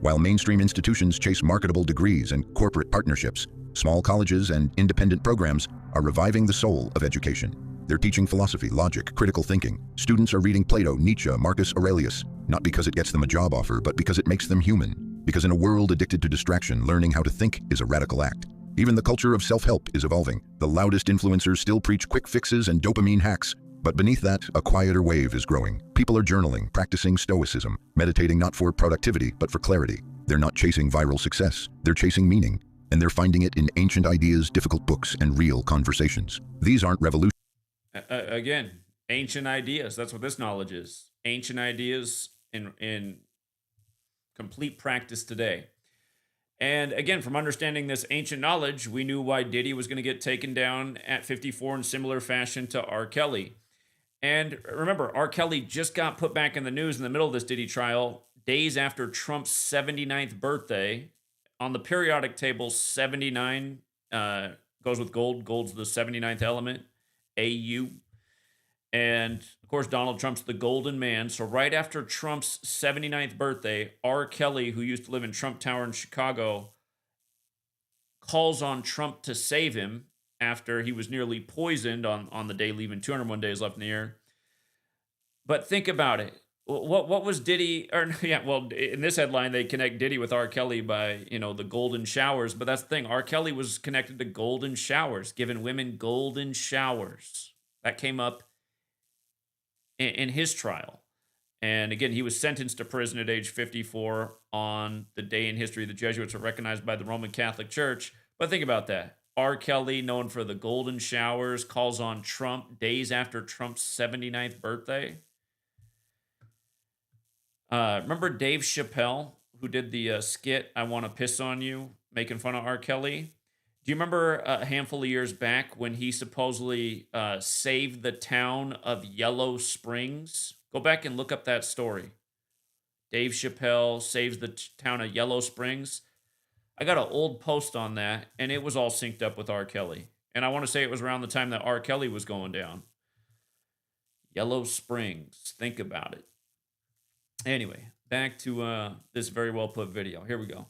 Speaker 4: While mainstream institutions chase marketable degrees and corporate partnerships, small colleges and independent programs are reviving the soul of education. They're teaching philosophy, logic, critical thinking. Students are reading Plato, Nietzsche, Marcus Aurelius, not because it gets them a job offer, but because it makes them human. Because in a world addicted to distraction, learning how to think is a radical act. Even the culture of self-help is evolving. The loudest influencers still preach quick fixes and dopamine hacks. But beneath that, a quieter wave is growing. People are journaling, practicing stoicism, meditating not for productivity, but for clarity. They're not chasing viral success. They're chasing meaning. And they're finding it in ancient ideas, difficult books, and real conversations. These aren't revolutions.
Speaker 1: Again, ancient ideas. That's what this knowledge is. Ancient ideas in complete practice today. And again, from understanding this ancient knowledge, we knew why Diddy was going to get taken down at 54 in similar fashion to R. Kelly. And remember, R. Kelly just got put back in the news in the middle of this Diddy trial days after Trump's 79th birthday. On the periodic table, 79 goes with gold. Gold's the 79th element, AU. And, of course, Donald Trump's the golden man. So right after Trump's 79th birthday, R. Kelly, who used to live in Trump Tower in Chicago, calls on Trump to save him after he was nearly poisoned on the day leaving 201 days left in the year. But think about it. What was Diddy, or yeah, well, in this headline, they connect Diddy with R. Kelly by, the golden showers. But that's the thing. R. Kelly was connected to golden showers, giving women golden showers. That came up in his trial. And again, he was sentenced to prison at age 54 on the day in history the Jesuits were recognized by the Roman Catholic Church. But think about that. R. Kelly, known for the golden showers, calls on Trump days after Trump's 79th birthday. Remember Dave Chappelle, who did the skit, I Want to Piss on You, making fun of R. Kelly? Do you remember a handful of years back when he supposedly saved the town of Yellow Springs? Go back and look up that story. Dave Chappelle saves the town of Yellow Springs. I got an old post on that, and it was all synced up with R. Kelly. And I want to say it was around the time that R. Kelly was going down. Yellow Springs. Think about it. Anyway, back to this very well put video. Here we go.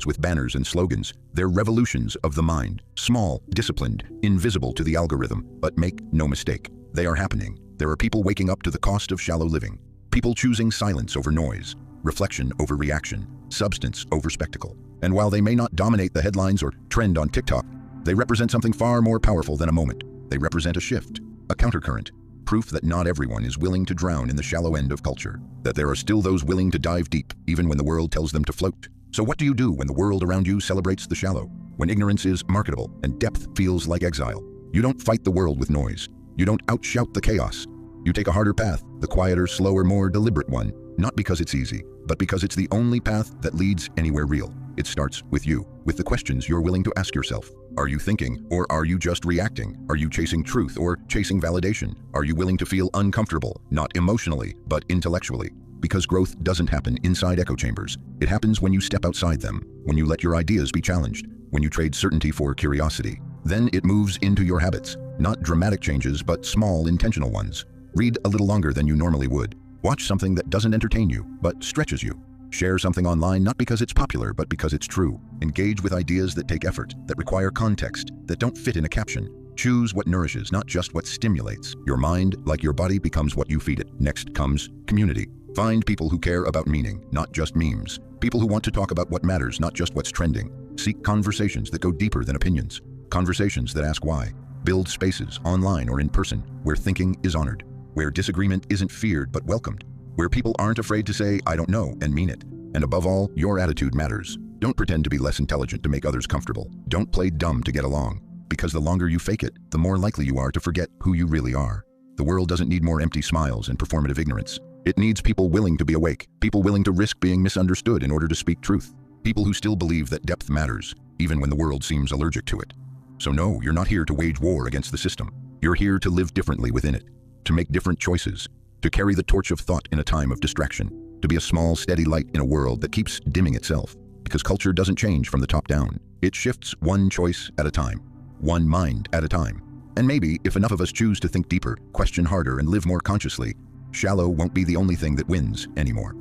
Speaker 4: With banners and slogans. They're revolutions of the mind. Small, disciplined, invisible to the algorithm. But make no mistake, they are happening. There are people waking up to the cost of shallow living. People choosing silence over noise, reflection over reaction, substance over spectacle. And while they may not dominate the headlines or trend on TikTok, they represent something far more powerful than a moment. They represent a shift, a countercurrent. Proof that not everyone is willing to drown in the shallow end of culture. That there are still those willing to dive deep, even when the world tells them to float. So what do you do when the world around you celebrates the shallow? When ignorance is marketable and depth feels like exile? You don't fight the world with noise. You don't outshout the chaos. You take a harder path, the quieter, slower, more deliberate one. Not because it's easy, but because it's the only path that leads anywhere real. It starts with you, with the questions you're willing to ask yourself. Are you thinking, or are you just reacting? Are you chasing truth or chasing validation? Are you willing to feel uncomfortable, not emotionally, but intellectually? Because growth doesn't happen inside echo chambers. It happens when you step outside them, when you let your ideas be challenged, when you trade certainty for curiosity. Then it moves into your habits. Not dramatic changes, but small, intentional ones. Read a little longer than you normally would. Watch something that doesn't entertain you, but stretches you. Share something online not because it's popular, but because it's true. Engage with ideas that take effort, that require context, that don't fit in a caption. Choose what nourishes, not just what stimulates. Your mind, like your body, becomes what you feed it. Next comes community. Find people who care about meaning, not just memes. People who want to talk about what matters, not just what's trending. Seek conversations that go deeper than opinions. Conversations that ask why. Build spaces, online or in person, where thinking is honored. Where disagreement isn't feared but welcomed. Where people aren't afraid to say, I don't know, and mean it. And above all, your attitude matters. Don't pretend to be less intelligent to make others comfortable. Don't play dumb to get along. Because the longer you fake it, the more likely you are to forget who you really are. The world doesn't need more empty smiles and performative ignorance. It needs people willing to be awake, people willing to risk being misunderstood in order to speak truth, people who still believe that depth matters, even when the world seems allergic to it. So no, you're not here to wage war against the system. You're here to live differently within it, to make different choices, to carry the torch of thought in a time of distraction, to be a small, steady light in a world that keeps dimming itself. Because culture doesn't change from the top down. It shifts one choice at a time, one mind at a time. And maybe, if enough of us choose to think deeper, question harder, and live more consciously, shallow won't be the only thing that wins anymore.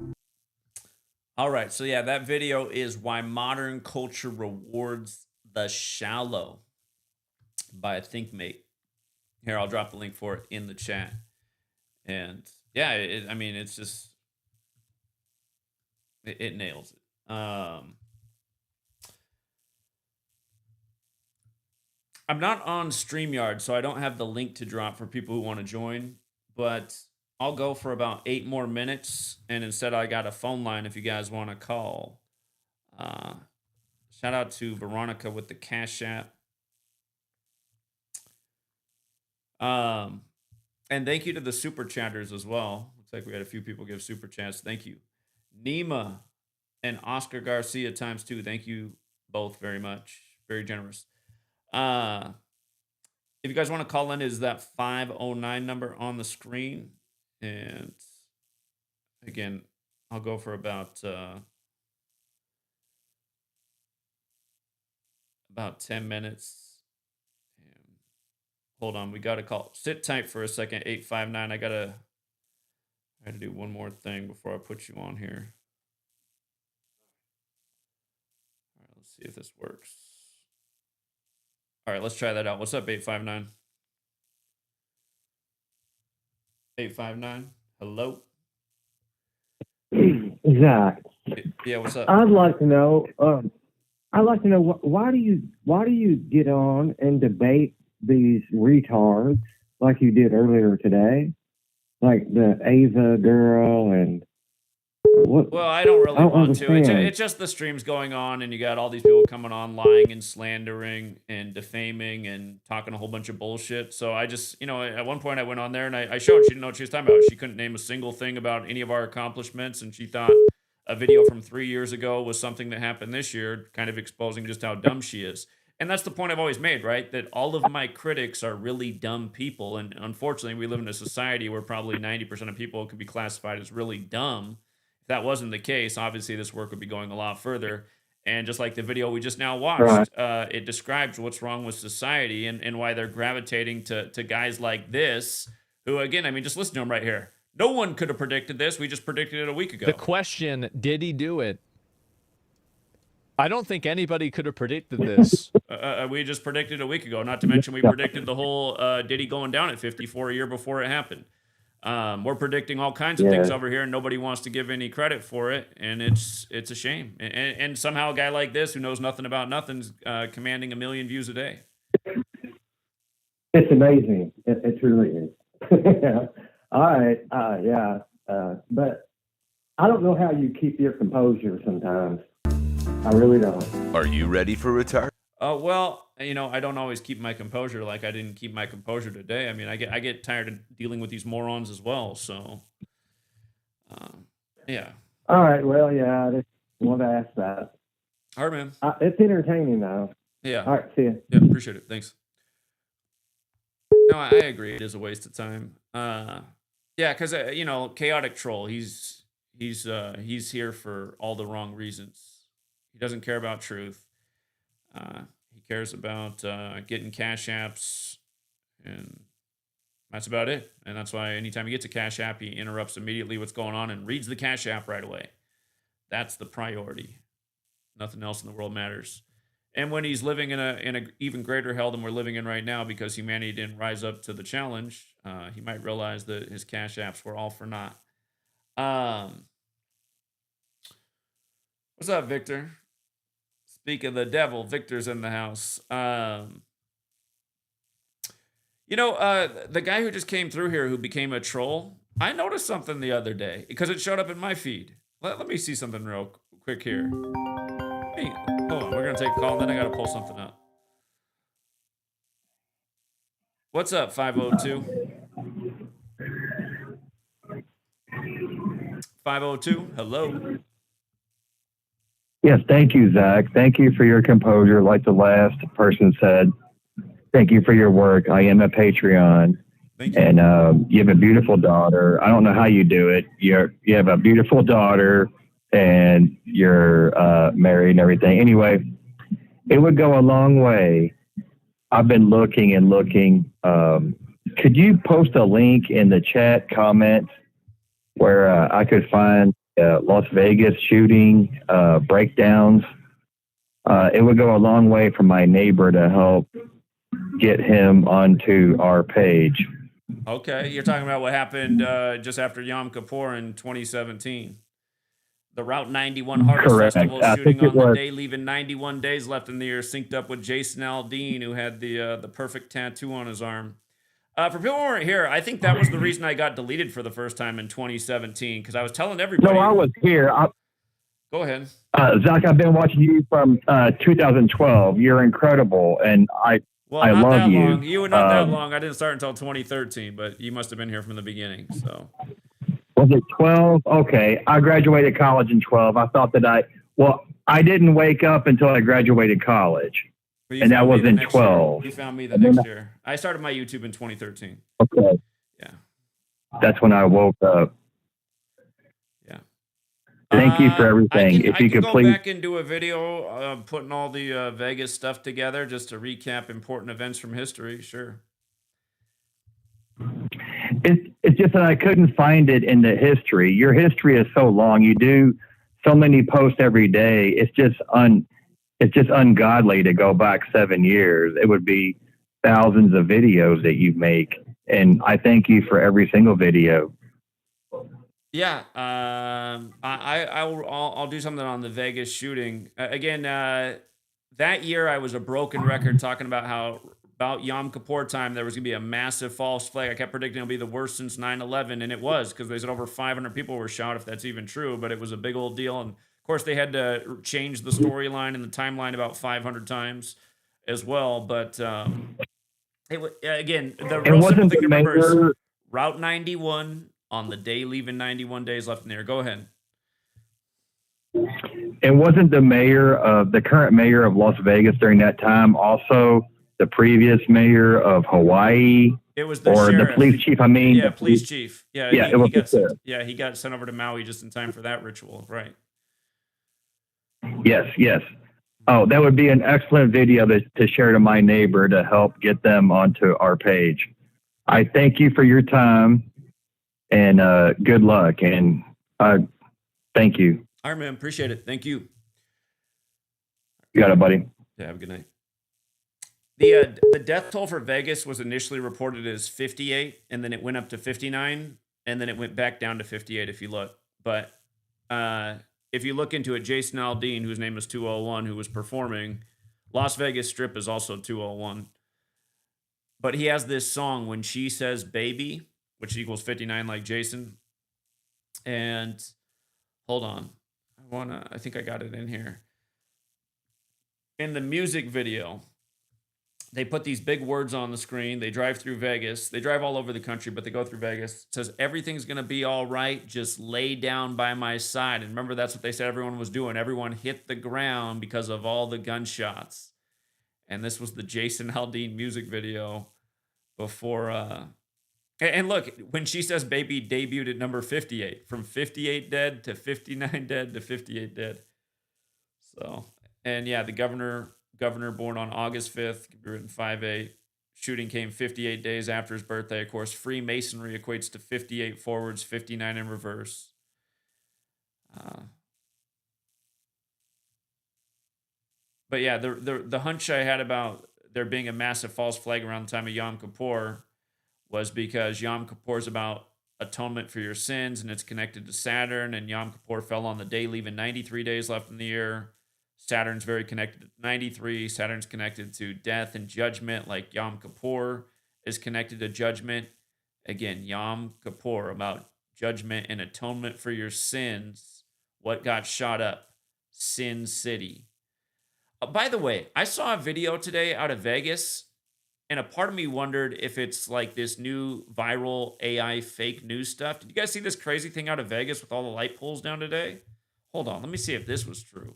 Speaker 1: All right, so yeah, that video is Why Modern Culture Rewards the Shallow by ThinkMate. Here, I'll drop the link for it in the chat. And yeah, it's just, it nails it. I'm not on StreamYard, so I don't have the link to drop for people who want to join, but I'll go for about 8 more minutes, and instead I got a phone line if you guys want to call. Shout out to Veronica with the Cash App. And thank you to the super chatters as well. Looks like we had a few people give super chats. Thank you. Nima and Oscar Garcia ×2. Thank you both very much. Very generous. If you guys want to call in, is that 509 number on the screen? And again, I'll go for about 10 minutes. Hold on, we got to call. Sit tight for a second, 859. I got to do one more thing before I put you on here. All right, let's see if this works. All right, let's try that out. What's up, 859? 859, hello?
Speaker 9: Zach.
Speaker 1: Yeah, what's up?
Speaker 9: I'd like to know, why do you get on and debate these retards like you did earlier today, like the Ava girl and what?
Speaker 1: Well, I don't really want to. It's just the streams going on, and you got all these people coming on lying and slandering and defaming and talking a whole bunch of bullshit. So I just, at one point I went on there and I showed she didn't know what she was talking about. She couldn't name a single thing about any of our accomplishments, and she thought a video from 3 years ago was something that happened this year, kind of exposing just how dumb she is. And that's the point I've always made, right? That all of my critics are really dumb people. And unfortunately, we live in a society where probably 90% of people could be classified as really dumb. If that wasn't the case, obviously this work would be going a lot further. And just like the video we just now watched, it describes what's wrong with society and why they're gravitating to guys like this, who, again, just listen to him right here. No one could have predicted this. We just predicted it a week ago.
Speaker 2: The question, did he do it? I don't think anybody could have predicted this.
Speaker 1: We just predicted a week ago, not to mention we predicted the whole Diddy going down at 54 a year before it happened. We're predicting all kinds of things over here, and nobody wants to give any credit for it, and it's a shame. And somehow a guy like this, who knows nothing about nothing's commanding 1 million views a day.
Speaker 9: It's amazing. It truly is. All right. But I don't know how you keep your composure sometimes. I really don't.
Speaker 10: Are you ready for retirement?
Speaker 1: Well, I don't always keep my composure like I didn't keep my composure today. I get tired of dealing with these morons as well. So, yeah.
Speaker 9: All right. Well, yeah, I just want to ask that.
Speaker 1: All right, man.
Speaker 9: It's entertaining, though.
Speaker 1: Yeah.
Speaker 9: All right. See you.
Speaker 1: Yeah, appreciate it. Thanks. No, I agree. It is a waste of time. Yeah, because, chaotic troll, he's here for all the wrong reasons. He doesn't care about truth. He cares about getting cash apps, and that's about it. And that's why anytime he gets a cash app, he interrupts immediately what's going on and reads the cash app right away. That's the priority. Nothing else in the world matters. And when he's living in a even greater hell than we're living in right now because humanity didn't rise up to the challenge, he might realize that his cash apps were all for naught. What's up, Victor? Speak of the devil, Victor's in the house. The guy who just came through here who became a troll, I noticed something the other day because it showed up in my feed. Let me see something real quick here. Hey, hold on, we're going to take a call, and then I got to pull something up. What's up, 502? 502, hello.
Speaker 9: Yes, thank you, Zach. Thank you for your composure. Like the last person said, thank you for your work. I am a Patreon.
Speaker 1: Thank you.
Speaker 9: And you have a beautiful daughter. I don't know how you do it. You have a beautiful daughter, and you're married and everything. Anyway, it would go a long way. I've been looking and looking. Could you post a link in the chat comments where I could find Las Vegas shooting breakdowns? It would go a long way for my neighbor to help get him onto our page.
Speaker 1: Okay, you're talking about what happened just after Yom Kippur in 2017. The Route 91 Harvest
Speaker 9: Correct.
Speaker 1: Festival
Speaker 9: I
Speaker 1: shooting
Speaker 9: think
Speaker 1: on
Speaker 9: it
Speaker 1: the
Speaker 9: was.
Speaker 1: day, leaving 91 days left in the year, synced up with Jason Aldean, who had the perfect tattoo on his arm. For people who weren't here, I think that was the reason I got deleted for the first time in 2017, because I was telling everybody.
Speaker 9: No, I was here.
Speaker 1: Go ahead.
Speaker 9: Zach, I've been watching you from 2012. You're incredible, and I
Speaker 1: not
Speaker 9: love
Speaker 1: that
Speaker 9: you.
Speaker 1: long. You were not that long. I didn't start until 2013, but you must have been here from the beginning. So.
Speaker 9: Was it 12? Okay. I graduated college in 12. I thought that I didn't wake up until I graduated college. And that was in 12.
Speaker 1: You found me the next year. I started my YouTube in 2013.
Speaker 9: Okay.
Speaker 1: Yeah.
Speaker 9: That's when I woke up.
Speaker 1: Yeah.
Speaker 9: Thank you for everything. If you could
Speaker 1: go
Speaker 9: please
Speaker 1: back and do a video putting all the Vegas stuff together just to recap important events from history. Sure.
Speaker 9: It's just that I couldn't find it in the history. Your history is so long. You do so many posts every day. It's just ungodly to go back 7 years. It would be thousands of videos that you make, and I thank you for every single video.
Speaker 1: Yeah, I'll do something on the Vegas shooting again. That year I was a broken record talking about about Yom Kippur time there was gonna be a massive false flag. I kept predicting it'll be the worst since 9/11, and it was, because they said over 500 people were shot, if that's even true. But it was a big old deal, and of course they had to change the storyline and the timeline about 500 times as well. But again, the real simple thing to remember is Route 91 on the day leaving 91 days left in there. Go ahead.
Speaker 9: And wasn't the current mayor of Las Vegas during that time also the previous mayor of Hawaii?
Speaker 1: It was the sheriff.
Speaker 9: The police chief. I mean,
Speaker 1: yeah, police chief. Yeah,
Speaker 9: yeah, it was the sheriff.
Speaker 1: He got sent over to Maui just in time for that ritual, right?
Speaker 9: Yes. Oh, that would be an excellent video to share to my neighbor to help get them onto our page. I thank you for your time, and good luck, and thank you.
Speaker 1: All right, man. Appreciate it. Thank you.
Speaker 9: You got it, buddy.
Speaker 1: Yeah, have a good night. The death toll for Vegas was initially reported as 58, and then it went up to 59, and then it went back down to 58 if you look. But if you look into it, Jason Aldean, whose name is 201, who was performing, Las Vegas Strip is also 201. But he has this song, When She Says Baby, which equals 59 like Jason. And hold on. I think I got it in here. In the music video, they put these big words on the screen. They drive through Vegas. They drive all over the country, but they go through Vegas. It says, everything's going to be all right. Just lay down by my side. And remember, that's what they said everyone was doing. Everyone hit the ground because of all the gunshots. And this was the Jason Aldean music video before. And look, When She Says Baby debuted at number 58. From 58 dead to 59 dead to 58 dead. So, and yeah, the governor born on August 5th, could be written 5/8. Shooting came 58 days after his birthday. Of course, Freemasonry equates to 58 forwards, 59 in reverse. But yeah, the hunch I had about there being a massive false flag around the time of Yom Kippur was because Yom Kippur is about atonement for your sins, and it's connected to Saturn, and Yom Kippur fell on the day leaving 93 days left in the year. Saturn's very connected to 93. Saturn's connected to death and judgment, like Yom Kippur is connected to judgment. Again, Yom Kippur, about judgment and atonement for your sins. What got shot up? Sin City. By the way, I saw a video today out of Vegas, and a part of me wondered if it's like this new viral AI fake news stuff. Did you guys see this crazy thing out of Vegas with all the light poles down today? Hold on, let me see if this was true.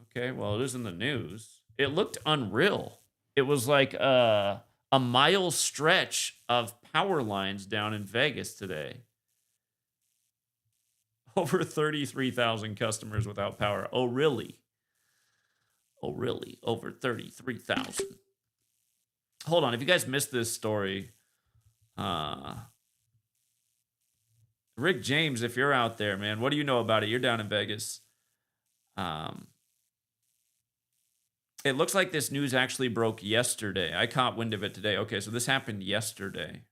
Speaker 1: Okay, well, it is in the news. It looked unreal. It was like a mile stretch of power lines down in Vegas today. Over 33,000 customers without power. Oh, really? Oh, really? Over 33,000. Hold on. If you guys missed this story, Rick James, if you're out there, man, what do you know about it? You're down in Vegas. Um, it looks like this news actually broke yesterday. I caught wind of it today. Okay, so this happened yesterday.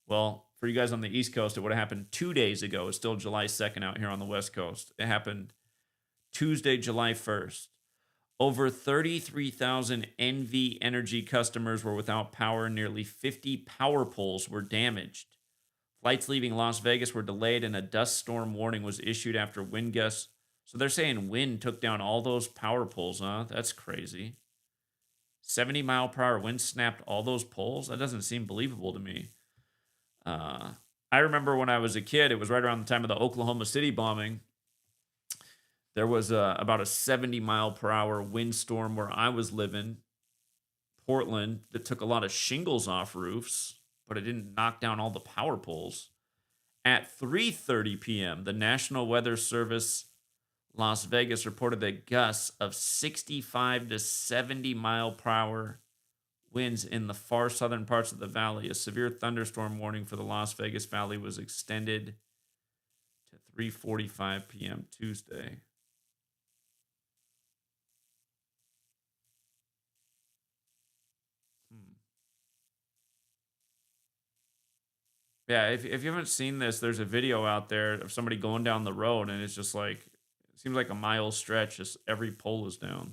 Speaker 1: Well, for you guys on the East Coast, it would have happened 2 days ago. It's still July 2nd out here on the West Coast. It happened Tuesday, July 1st. Over 33,000 NV Energy customers were without power. Nearly 50 power poles were damaged. Flights leaving Las Vegas were delayed, and a dust storm warning was issued after wind gusts. So they're saying wind took down all those power poles, huh? That's crazy. 70-mile-per-hour wind snapped all those poles? That doesn't seem believable to me. I remember when I was a kid, it was right around the time of the Oklahoma City bombing. There was about a 70-mile-per-hour windstorm where I was living, Portland, that took a lot of shingles off roofs, but it didn't knock down all the power poles. At 3:30 p.m., the National Weather Service Las Vegas reported that gusts of 65 to 70-mile-per-hour winds in the far southern parts of the valley. A severe thunderstorm warning for the Las Vegas Valley was extended to 3:45 p.m. Tuesday. Yeah, if you haven't seen this, there's a video out there of somebody going down the road, and it's just like, it seems like a mile stretch, just every pole is down.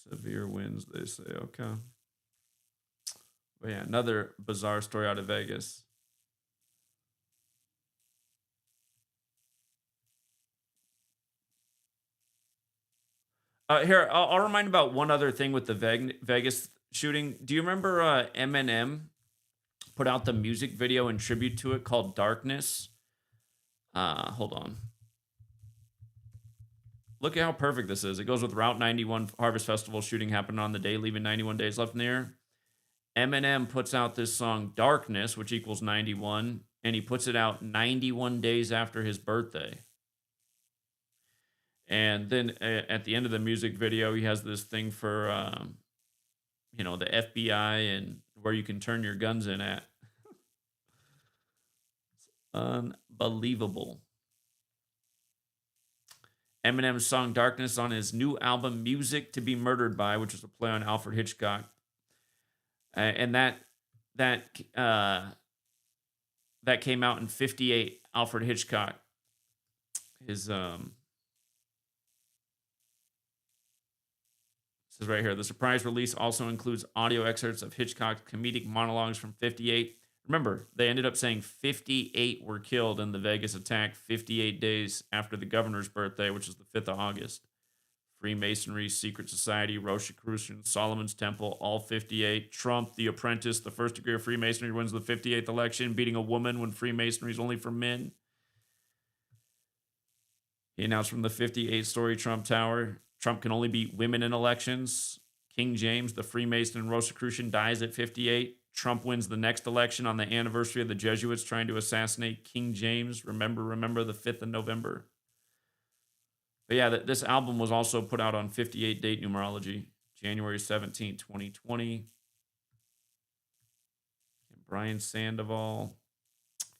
Speaker 1: Severe winds, they say. Okay. But yeah, another bizarre story out of Vegas. Here, I'll remind about one other thing with the Vegas shooting. Do you remember Eminem put out the music video in tribute to it called Darkness? Hold on. Look at how perfect this is. It goes with Route 91 Harvest Festival shooting happening on the day, leaving 91 days left in the year. Eminem puts out this song Darkness, which equals 91, and he puts it out 91 days after his birthday. And then at the end of the music video, he has this thing for, the FBI and where you can turn your guns in at. It's unbelievable. Eminem's song Darkness on his new album Music to be Murdered By, which is a play on Alfred Hitchcock. And that came out in 58. Alfred Hitchcock. His says right here, the surprise release also includes audio excerpts of Hitchcock's comedic monologues from 58. Remember, they ended up saying 58 were killed in the Vegas attack 58 days after the governor's birthday, which is the 5th of August. Freemasonry, Secret Society, Rosicrucian, Solomon's Temple, all 58. Trump, The Apprentice, the first degree of Freemasonry, wins the 58th election, beating a woman when Freemasonry is only for men. He announced from the 58-story Trump Tower, Trump can only beat women in elections. King James, the Freemason and Rosicrucian, dies at 58. Trump wins the next election on the anniversary of the Jesuits trying to assassinate King James. Remember the 5th of November. But yeah, this album was also put out on 58 date numerology, January 17, 2020. And Brian Sandoval,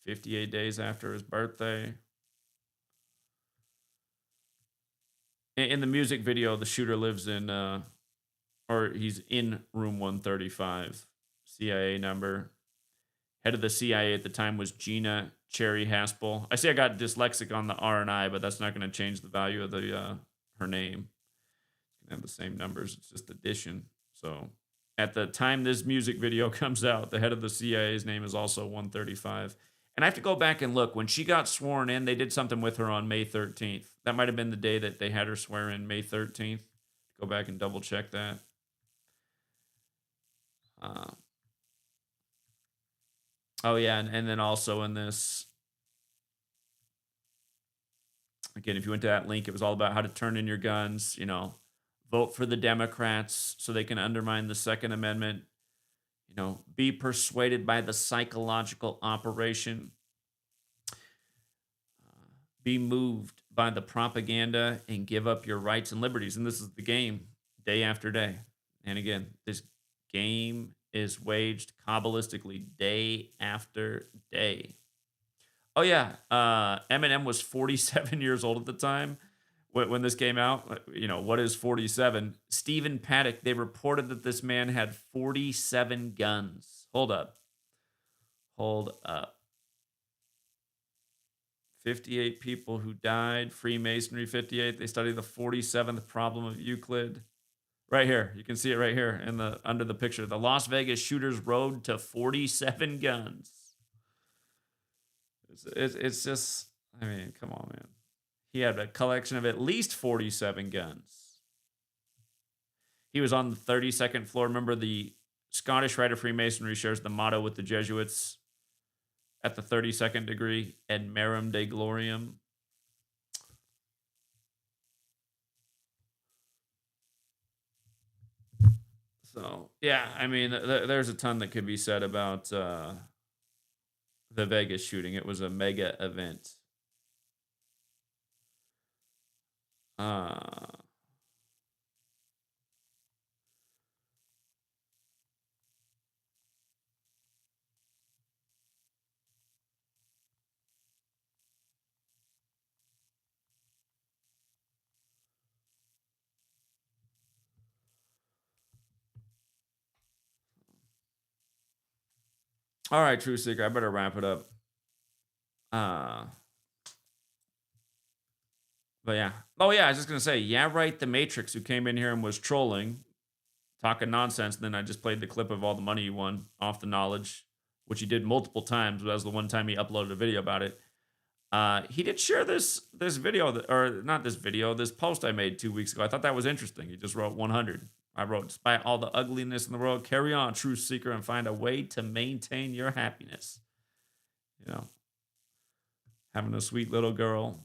Speaker 1: 58 days after his birthday. In the music video, the shooter lives in, he's in room 135, CIA number. Head of the CIA at the time was Gina Cherry Haspel. I see I got dyslexic on the R and I, but that's not going to change the value of the her name. It's going to have the same numbers. It's just addition. So at the time this music video comes out, the head of the CIA's name is also 135. And I have to go back and look. When she got sworn in, they did something with her on May 13th. That might have been the day that they had her swear in, May 13th. Go back and double check that. Oh, yeah, and then also in this, again, if you went to that link, it was all about how to turn in your guns, vote for the Democrats so they can undermine the Second Amendment, be persuaded by the psychological operation. be moved by the propaganda and give up your rights and liberties. And this is the game day after day. And again, this game is waged Kabbalistically day after day. Oh, yeah. Eminem was 47 years old at the time when this came out. You know, what is 47? Stephen Paddock, they reported that this man had 47 guns. Hold up. 58 people who died. Freemasonry, 58. They studied the 47th problem of Euclid. Right here. You can see it right here under the picture. The Las Vegas shooter's road to 47 guns. It's just, I mean, come on, man. He had a collection of at least 47 guns. He was on the 32nd floor. Remember, the Scottish Rite of Freemasonry shares the motto with the Jesuits at the 32nd degree, Ad Merum de Gloriam. So, yeah, I mean, there's a ton that could be said about the Vegas shooting. It was a mega event. All right, True Seeker, I better wrap it up. But yeah. Oh, yeah, I was just going to say, yeah, right, the Matrix, who came in here and was trolling, talking nonsense, and then I just played the clip of all the money he won off the knowledge, which he did multiple times. But that was the one time he uploaded a video about it. He did share this video, or not this video, this post I made 2 weeks ago. I thought that was interesting. He just wrote 100. I wrote, despite all the ugliness in the world, carry on, Truth Seeker, and find a way to maintain your happiness. You know, having a sweet little girl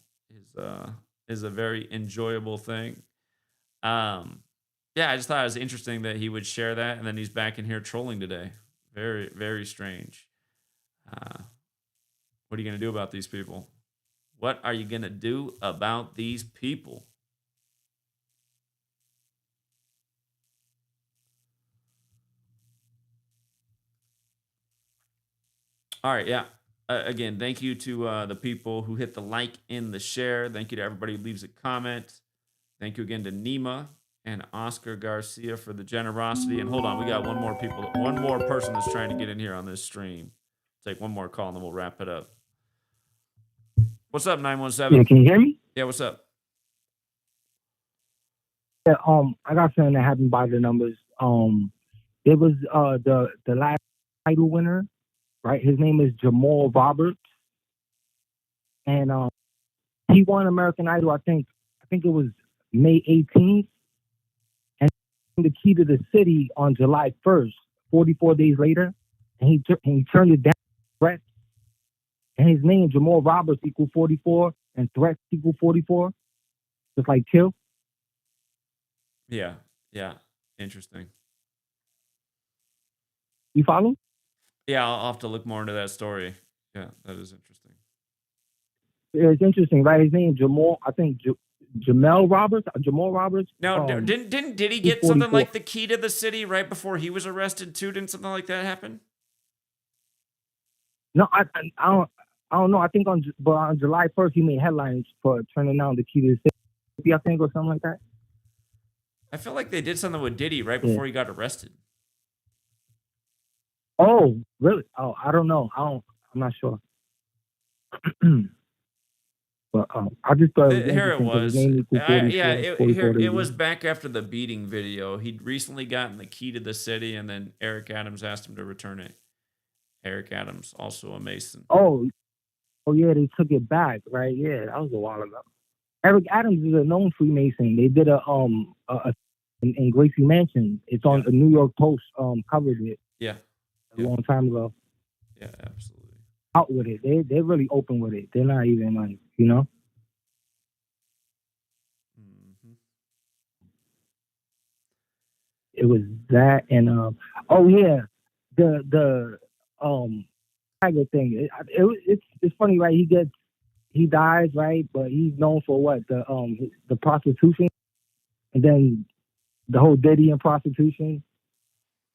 Speaker 1: is a very enjoyable thing. Yeah, I just thought it was interesting that he would share that, and then he's back in here trolling today. Very, very strange. What are you going to do about these people? What are you going to do about these people? All right, yeah. Again, thank you to the people who hit the like and the share. Thank you to everybody who leaves a comment. Thank you again to Nima and Oscar Garcia for the generosity. And hold on, we got one more person that's trying to get in here on this stream. Take one more call and then we'll wrap it up. What's up, 917?
Speaker 11: Yeah, can you hear me?
Speaker 1: Yeah, what's up?
Speaker 11: Yeah, I got something that happened by the numbers. It was the last title winner, right? His name is Jamal Roberts, and he won American Idol. I think it was May 18th, and the key to the city on July 1st, 44 days later, and he turned it down. Threats, and his name Jamal Roberts equal 44, and threats equal 44, just like kill.
Speaker 1: Yeah, interesting.
Speaker 11: You follow?
Speaker 1: Yeah, I'll have to look more into that story. Yeah, that is interesting.
Speaker 11: It's interesting, right? His name Jamal, I think Jamal Roberts.
Speaker 1: No, didn't Diddy get something like the key to the city right before he was arrested too? Didn't something like that happen?
Speaker 11: No, I don't know. I think on July 1st he made headlines for turning down the key to the city, I think, or something like that.
Speaker 1: I feel like they did something with Diddy right before he got arrested.
Speaker 11: Oh, really? Oh, I don't know. I'm not sure. But I just thought
Speaker 1: here it was. It was back after the beating video. He'd recently gotten the key to the city, and then Eric Adams asked him to return it. Eric Adams, also a Mason.
Speaker 11: Oh yeah, they took it back, right? Yeah, that was a while ago. Eric Adams is a known Freemason. They did a in Gracie Mansion. It's on the New York Post. Covered it.
Speaker 1: Yeah.
Speaker 11: A long time ago.
Speaker 1: Yeah, absolutely.
Speaker 11: Out with it. They're really open with it. They're not even like, you know.
Speaker 1: Mm-hmm.
Speaker 11: It was that, and the tiger thing. It's funny, right? He he dies, right? But he's known for what? The prostitution, and then the whole Diddy and prostitution.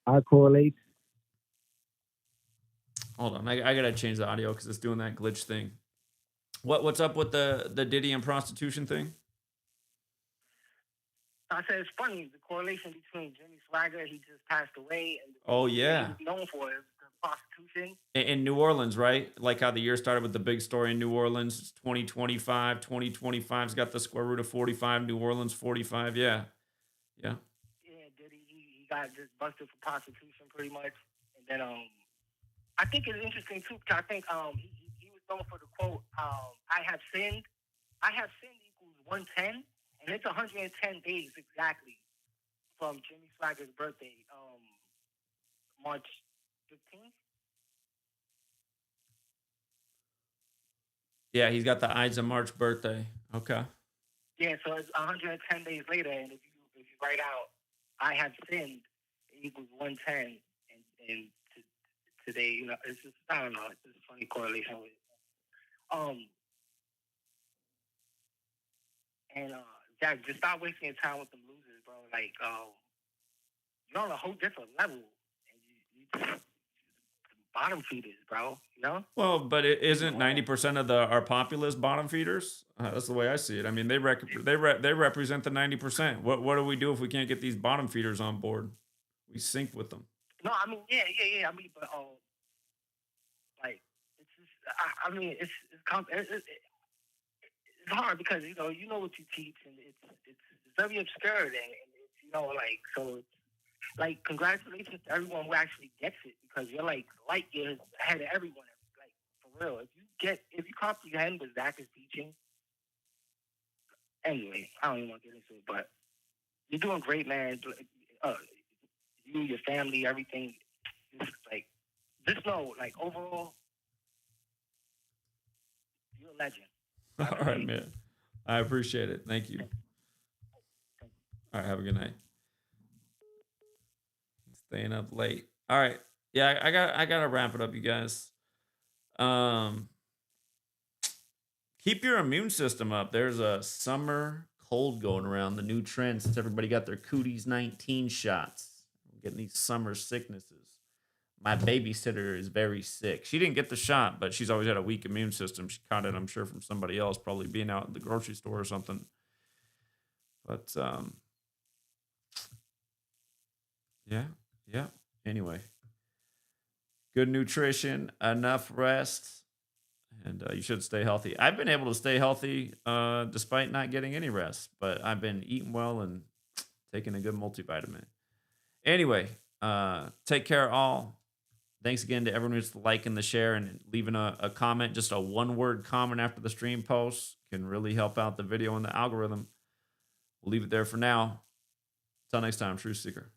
Speaker 11: I correlate.
Speaker 1: Hold on, I gotta change the audio because it's doing that glitch thing. What's up with the Diddy and prostitution thing?
Speaker 11: I said it's funny, the correlation between Jimmy Swagger, he just passed away, and
Speaker 1: Oh yeah,
Speaker 11: he's known for is the prostitution.
Speaker 1: in New Orleans, right? Like how the year started with the big story in New Orleans. It's 2025. 2025's got the square root of 45. New Orleans 45. Yeah.
Speaker 11: Yeah, Diddy, he got just busted for prostitution pretty much, and then I think it's interesting too because I think he was known for the quote, "I have sinned equals 110," and it's 110 days exactly from Jimmy Swagger's birthday, March 15th.
Speaker 1: Yeah, he's got the Ides of March birthday. Okay.
Speaker 11: Yeah, so it's 110 days later, and if you write out, "I have sinned," it equals 110, and today, you know, it's just, I don't know, it's just a funny correlation with it. Jack, just stop wasting your time with them losers, bro. Like, you're on a whole different level, and you just bottom feeders, bro. You know?
Speaker 1: Well, but it isn't 90% of our populace bottom feeders. That's the way I see it. I mean, they represent the 90%. What do we do if we can't get these bottom feeders on board? We sync with them.
Speaker 11: No, I mean, yeah. I mean, but like, it's just, I mean, it's hard because you know what you teach, and it's very obscure, and it's, you know, like, so it's like, congratulations to everyone who actually gets it, because you're like light years ahead of everyone. Like, for real, if you comprehend what Zach is teaching. Anyway, I don't even want to get into it, but you're doing great, man. You, your family, everything. Just know, like, overall, you're a legend.
Speaker 1: All right, man. I appreciate it. Thank you. All right, have a good night. Staying up late. All right. Yeah, I gotta wrap it up, you guys. Keep your immune system up. There's a summer cold going around, the new trend since everybody got their cooties 19 shots. Getting these summer sicknesses. My babysitter is very sick. She didn't get the shot, but she's always had a weak immune system. She caught it, I'm sure, from somebody else, probably being out at the grocery store or something. But yeah. Anyway, good nutrition, enough rest, and you should stay healthy. I've been able to stay healthy despite not getting any rest, but I've been eating well and taking a good multivitamin. Anyway, take care, all. Thanks again to everyone who's liking the share and leaving a comment. Just a one-word comment after the stream post can really help out the video and the algorithm. We'll leave it there for now. Until next time, Truth Seeker.